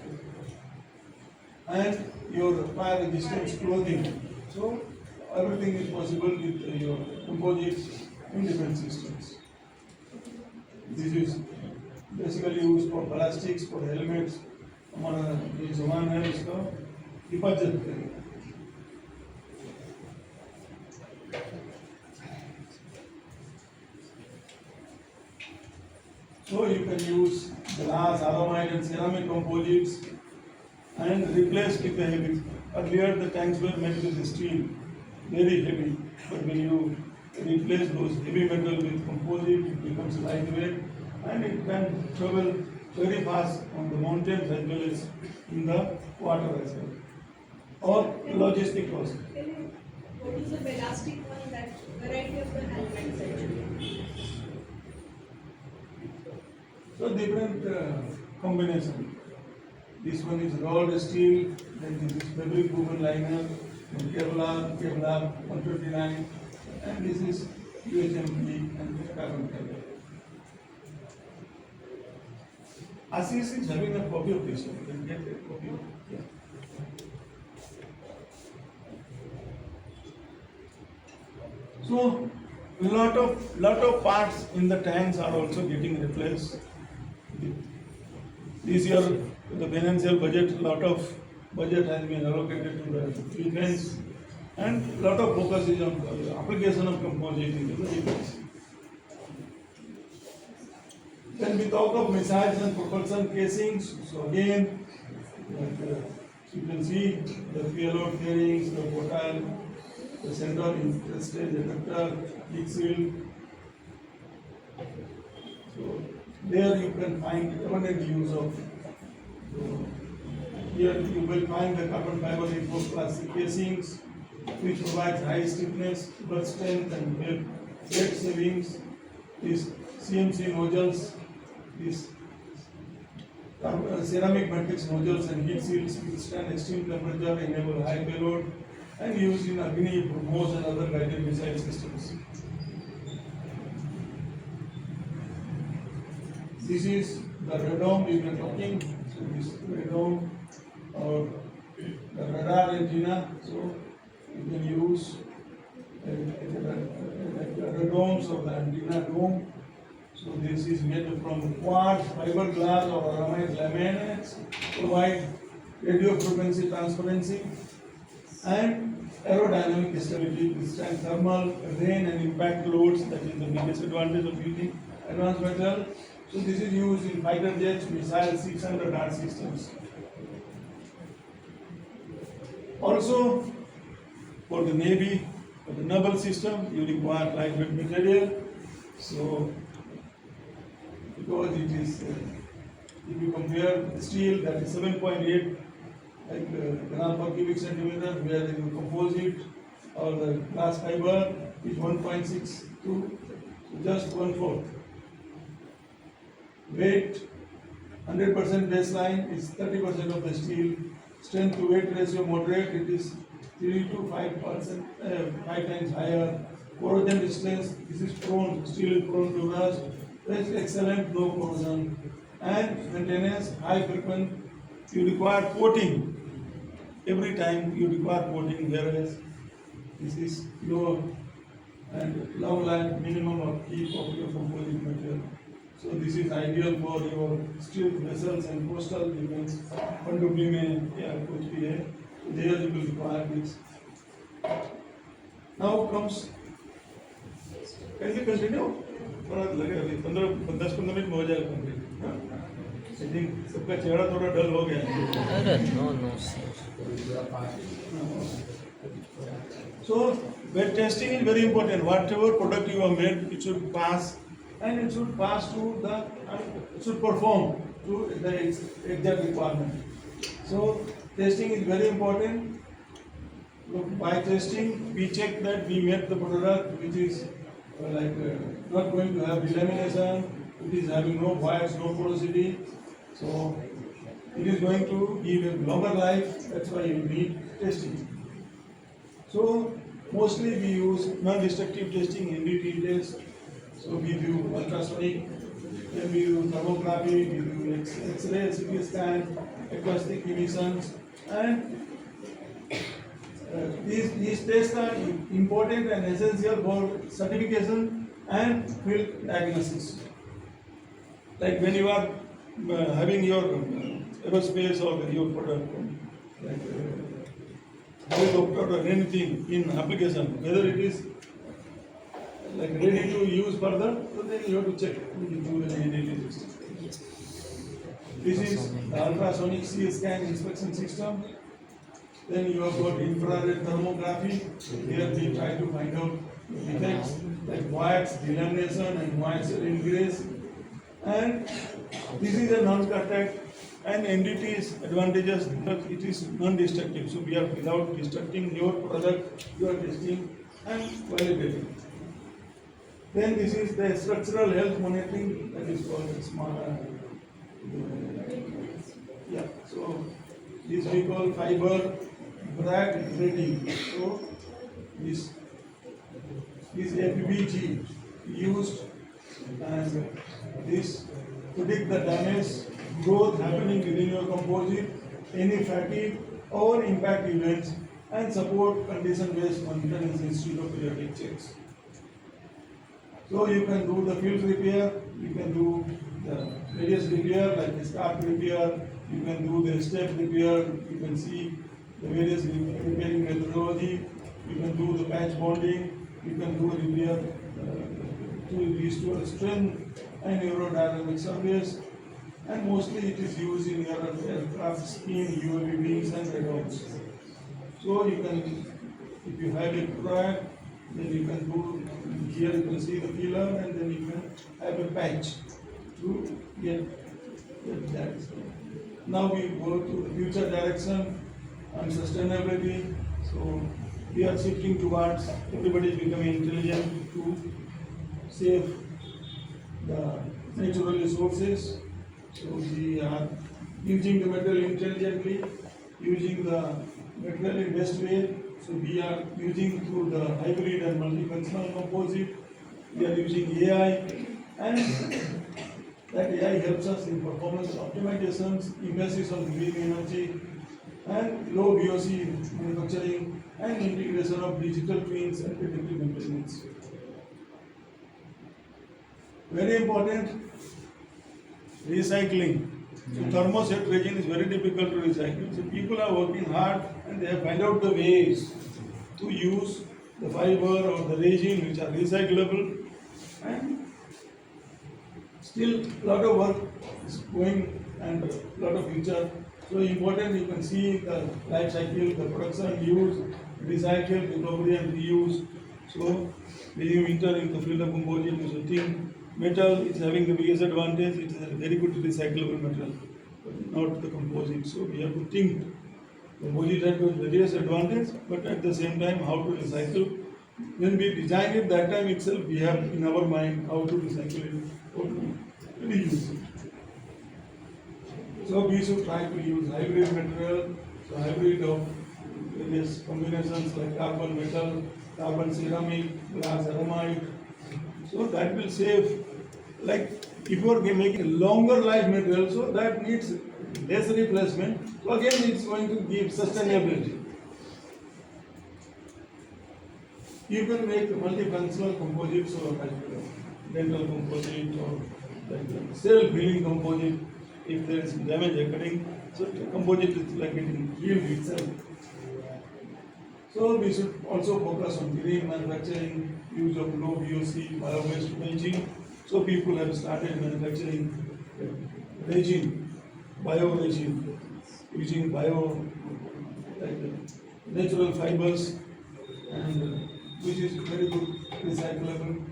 and your fire resistance clothing. So everything is possible with your composites in defense systems. This is basically used for plastics, for helmets. हमारा ये सामान है इसका हिफाजत करेगा. So you can use glass, aramide and ceramic composites and replace with the heavy. Earlier the tanks were made with steel, very heavy. But when you replace those heavy metal with composite, it becomes lightweight and it can travel very fast on the mountains as well as in the water as well. Or logistic also. What is the elastic one, that variety of the helmets actually? So different combination. This one is rolled steel, then this is fabric woven liner, then Kevlar 129, and this is UHMP and carbon fiber. Ashish is having a copy of this one. You can get a copy of it. Yeah. So lot of parts in the tanks are also getting replaced. This year, the financial budget, lot of budget has been allocated to the defense, and lot of focus is on the application of composite in the defense. Then we talk of missiles and propulsion casings. So again, you can see the payload fairings, the portal, the central stage effector, leak shield. So there you can find abundant use of. Here you will find the carbon fiber reinforced plastic casings, which provides high stiffness, burst strength, and weight savings. These CMC nozzles, these ceramic matrix nozzles and heat shields withstand extreme temperature, enable high payload, and used in Agni, BrahMos, and other guided missile systems. This is the radome we were talking. So this radome or the radar antenna. So you can use the radomes of the antenna dome. So this is made from quartz, fiberglass, or aramide laminates, provide radio frequency transparency and aerodynamic stability, withstand thermal, rain and impact loads. That is the biggest advantage of using advanced metal. So this is used in fighter jets, missiles, 600 dart systems. Also, for the Navy, for the naval system, you require lightweight material. So, because it is, if you compare steel, that is 7.8 gram per cubic centimeter, where the composite or the glass fiber is 1.6 to just 1/4. Weight, 100% baseline is 30% of the steel. Strength to weight ratio moderate, it is 3 to 5%, 5 times higher. Corrosion resistance, this is prone, steel is prone to rust. Rest excellent, low corrosion. And maintenance, high frequent, you require coating. Every time you require coating, whereas this is low and long life, minimum of keep of your composite material. So this is ideal for your steel vessels and coastal defense. पनडुब्बी में या कुछ भी है, there you will require this. Now comes, can you continue? थोड़ा लगेगा अभी 10-15 minute में हो जाएगा complete. I think सबका चेहरा थोड़ा डल हो गया. So weight testing is very important. Whatever product you have made, it should pass. And it should pass to the, it should perform to the exact requirement. So testing is very important. Look, by testing, we check that we made the product which is not going to have delamination, it is having no voids, no porosity. So it is going to give a longer life. That's why you need testing. So mostly we use non-destructive testing, NDT test. So we do ultrasonic, then we do thermography, we do X-ray, CT scan, acoustic emissions, and these tests are important and essential for certification and field diagnosis. Like when you are having your aerospace or your product, like helicopter or anything in application, whether it is like ready to use further, so then you have to check. You do the NDT testing. This is the ultrasonic sea scan inspection system. Then you have got infrared thermography. Here we try to find out defects like wax delamination and wax ingress. And this is a non-contact, and NDT's advantages because it is non-destructive. So we are without destructing your product, you are testing and validating. Then this is the structural health monitoring, that is called smart. Yeah, so this we call fiber brag rating. So this FBG used, and this predict the damage growth happening within your composite, any fatigue or impact events, and support condition-based maintenance instead of periodic checks. So you can do the field repair, you can do the various repair like the start repair, you can do the step repair, you can see the various repairing methodology, you can do the patch bonding, you can do repair to restore strength and aerodynamic surface, and mostly it is used in your aircraft skin, UAV wings and radars. So you can, if you have a crack, then you can do, here you can see the filler, and then you can have a patch to get that. Now we go to the future direction and sustainability. So we are shifting towards everybody becoming intelligent to save the natural resources. So we are using the material intelligently, using the material in best way. So we are using through the hybrid and multifunctional composite. We are using AI, and that AI helps us in performance optimizations, emphasis on green energy, and low VOC manufacturing, and integration of digital twins and predictive maintenance. Very important, recycling. So thermoset resin is very difficult to recycle. So people are working hard and they have found out the ways to use the fiber or the resin which are recyclable, and still lot of work is going and a lot of future. So important, you can see the life cycle, the production, use, recycle, recovery and reuse. So when you enter in the field of composite, you think metal is having the biggest advantage, it is a very good recyclable material, but not the composite. So we have to think composite has got various advantages, but at the same time how to recycle. When we design it, that time itself we have in our mind how to recycle it or to reuse it. So we should try to use hybrid material, so hybrid of various combinations like carbon metal, carbon ceramic, glass aramide. So that will save, like if you are making a longer life material, so that needs less replacement. So again it's going to give sustainability. You can make multifunctional composites or like dental composite or like self-healing composite if there is damage occurring. So the composite is like it healed itself. So we should also focus on green manufacturing, use of low VOC, bio-based packaging. So people have started manufacturing resin, bio-resin, using bio, like natural fibers, and which is very good recyclable.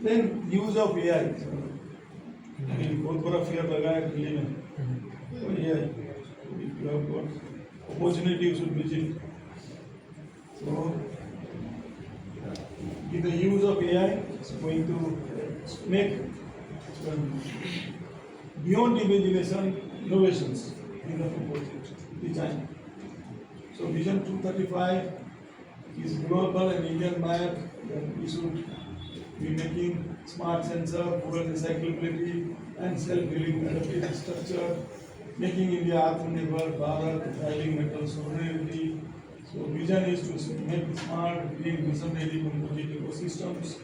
Then use of AI. बहुत बड़ा fair लगा है दिल्ली में, तो AI, if you have got opportunity, you should visit. So, with the use of AI, it's going to make beyond imagination innovations in the composite design. So, Vision 235 is global and Indian map that we should be making smart sensor, fuel recyclability, and self-healing adaptive structure, making India Atmanirbhar Bharat, driving metal sovereignty. So vision is to make smart, green, vision-ready composite ecosystems,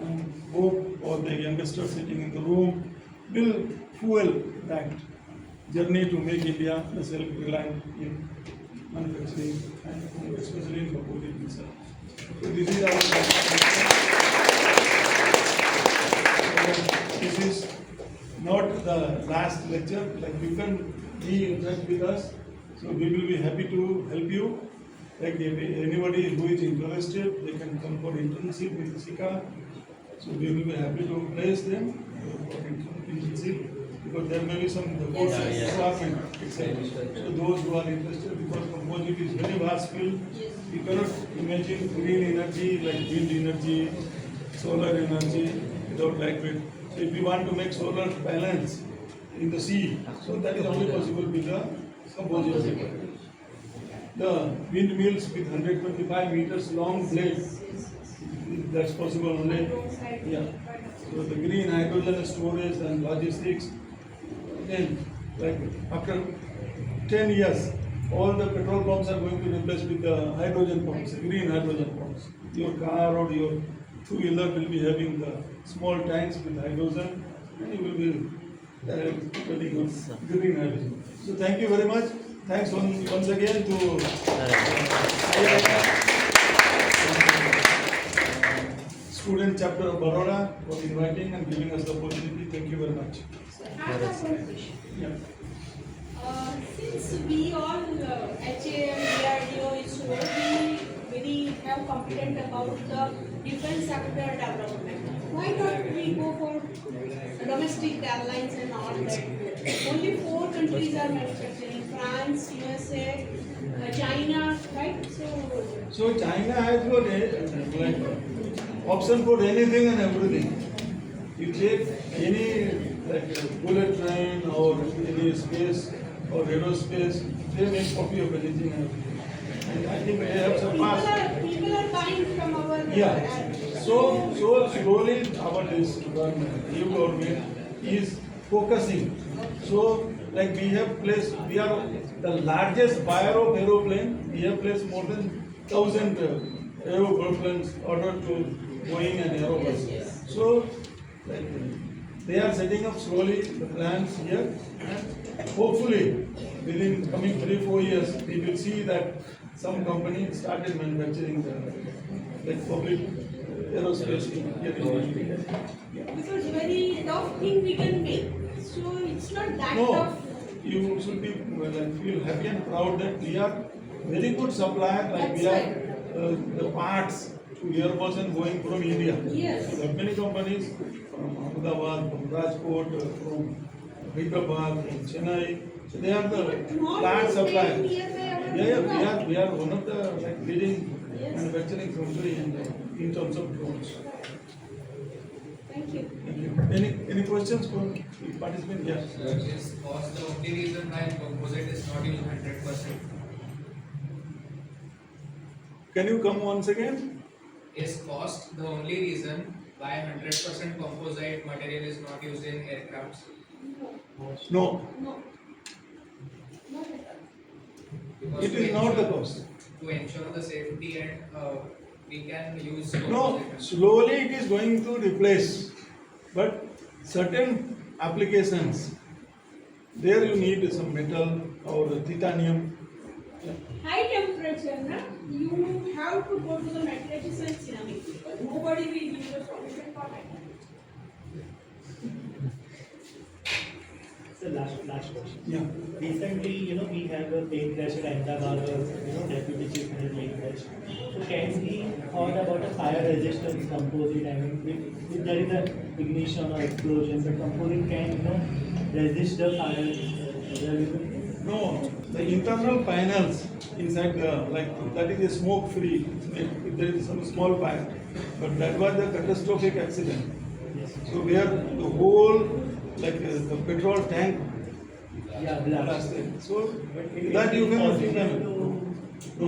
and hope all the youngsters sitting in the room will fuel that journey to make India the self-reliant in manufacturing and especially in composite itself. So this is our this is not the last lecture. Like you can be in touch with us, so we will be happy to help you. Like if anybody who is interested, they can come for internship with CECA. So we will be happy to place them for internship because there may be some course requirement. So those who are interested, because composite is very vast field, you cannot imagine green energy like wind energy, solar energy without lightweight. So if you want to make solar panels in the sea, so that is only possible with the composite. The windmills with 125 meters long blades, that's possible only. Yeah. So the green hydrogen storage and logistics. Then, like after 10 years, all the petrol pumps are going to replace with the hydrogen pumps, green hydrogen pumps. Your car or your two-wheeler will be having the small tanks with hydrogen, and you will be getting green hydrogen. So thank you very much. Thanks once again to IIM Student Chapter of Baroda for inviting and giving us the opportunity. Thank you very much. I have one question. Yeah. Since we all HAM, DRDO is very have competent about the defense sector development, why not we go for domestic airlines and all that? Only 4 countries are manufacturing: France, USA, China, right? So China has got like option for anything and everything. You take any like bullet train or any space or aerospace, they make copy of anything and everything. And I think they have surpassed. People are buying from our Yeah. So slowly our government, EU government is focusing. So like we have placed, we are the largest buyer of aeroplane. We have placed more than 1,000 aeroplanes ordered to Boeing and Airbus. So like, they are setting up slowly the plans here, and hopefully within coming 3-4 years we will see that some company started manufacturing the like public aerospace here in India. Because very tough thing we can make. So it's not that No, tough. you should be feel happy and proud that we are very good supplier. Like we are the parts to Airbus and Boeing from India. Yes. There are many companies from Ahmedabad, from Rajkot, from Hyderabad, from Chennai. So they are the plant suppliers. Yeah, we are one of the like leading manufacturing country in terms of drones. Thank you. Thank you. Any questions for the participant? Yes. Is cost the only reason why composite is not used 100%? Can you come once again? Is cost the only reason why 100% composite material is not used in aircrafts? No, No. Not at all. Because it to is not the ensure- cost. To ensure the safety and we can use No, composite. slowly it is going to replace, but certain applications, there you need some metal or titanium. High temperature, na? You have to go to the matrices and ceramic because nobody will use the solution for that. So last question. Yeah. Recently, we have a plane crash at Ahmedabad, Deputy Chief Minister plane crash. So can we thought about a fire resistance composite? I mean, if there is a ignition or explosion, the composite can, resist the fire. No, the internal panels inside the, like, that is a smoke free, if there is some small fire. But that was a catastrophic accident. Yes. So where the whole, like the petrol tank Yeah, blasted. So But it that you is can, possible no, to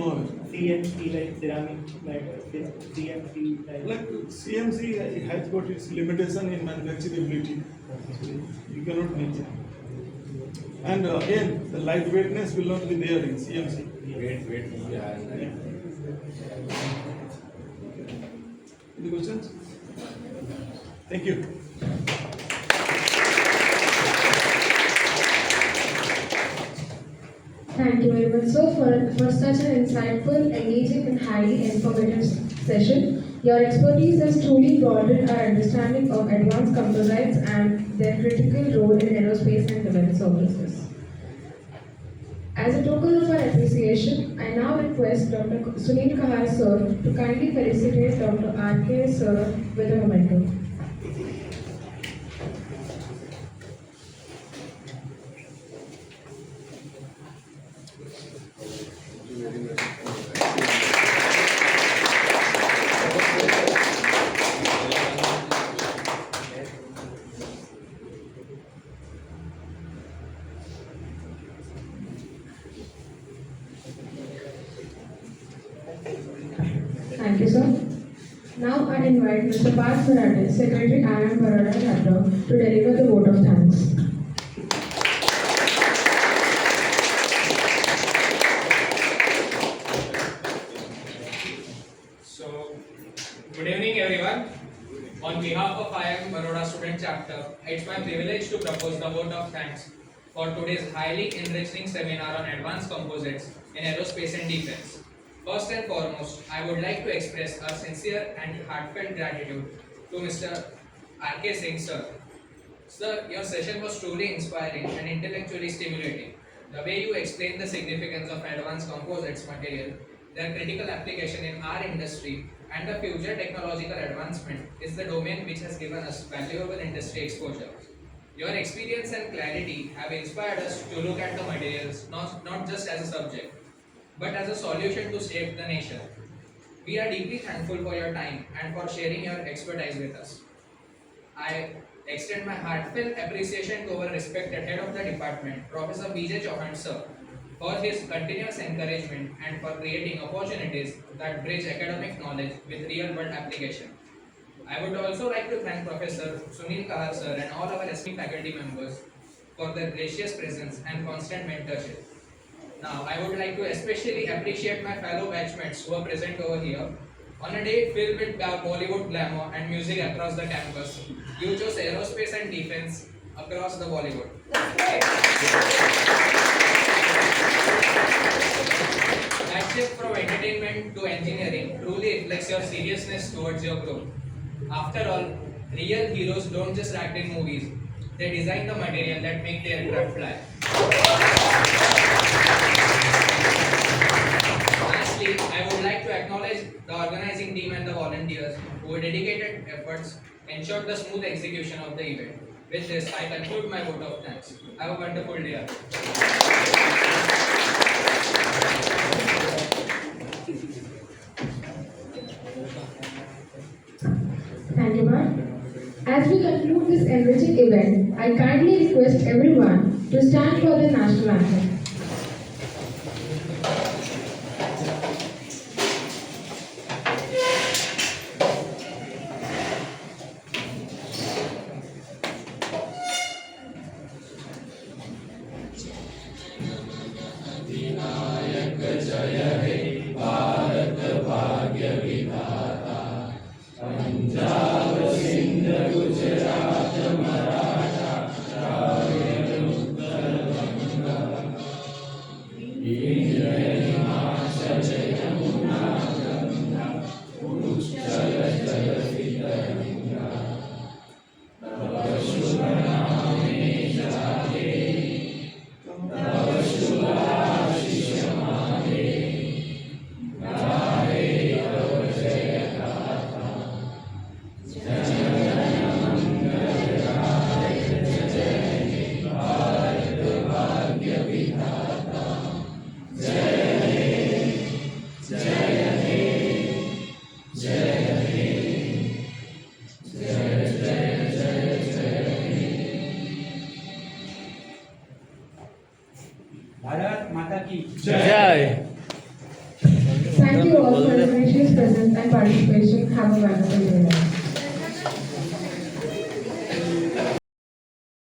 CNC like ceramic, like this CNC type. like CMC has got its limitation in manufacturability. You cannot make it. And again, the lightweightness will not be there in CMC. Yeah. Any questions? Thank you. Thank you very much, sir, for such an insightful, engaging, and highly informative session. Your expertise has truly broadened our understanding of advanced composites and their critical role in aerospace and defence services. As a token of our appreciation, I now request Dr. Sunil Kahar sir to kindly felicitate Dr. R.K sir with a memento. Thank you, sir. Now I invite Mr. Parth Sarate, Secretary IIM Baroda Chapter, to deliver the vote of thanks. So, good evening everyone. On behalf of IIM Baroda Student Chapter, it's my privilege to propose the vote of thanks for today's highly enriching seminar on advanced composites in aerospace and defense. First and foremost, I would like to express our sincere and heartfelt gratitude to Mr. R.K Singh sir. Sir, your session was truly inspiring and intellectually stimulating. The way you explained the significance of advanced composites material, their critical application in our industry, and the future technological advancement is the domain which has given us valuable industry exposure. Your experience and clarity have inspired us to look at the materials not just as a subject, but as a solution to save the nation. We are deeply thankful for your time and for sharing your expertise with us. I extend my heartfelt appreciation to our respected head of the department, Professor B.J. Chauhan sir, for his continuous encouragement and for creating opportunities that bridge academic knowledge with real-world application. I would also like to thank Professor Sunil Kahar sir and all our esteemed faculty members for their gracious presence and constant mentorship. Now, I would like to especially appreciate my fellow batchmates who are present over here. On a day filled with Bollywood glamour and music across the campus, you chose aerospace and defense across the Bollywood. That shift from entertainment to engineering truly reflects your seriousness towards your growth. After all, real heroes don't just act in movies, they design the material that make the aircraft fly. Lastly, I would like to acknowledge the organizing team and the volunteers whose dedicated efforts ensured the smooth execution of the event. With this, I conclude my vote of thanks. Have a wonderful day. Thank you, Mark. As we conclude this enriching event, I kindly request everyone to stand for the national anthem. Bharat माता की Jai. Thank you all for your gracious presence and participation. Have a wonderful day.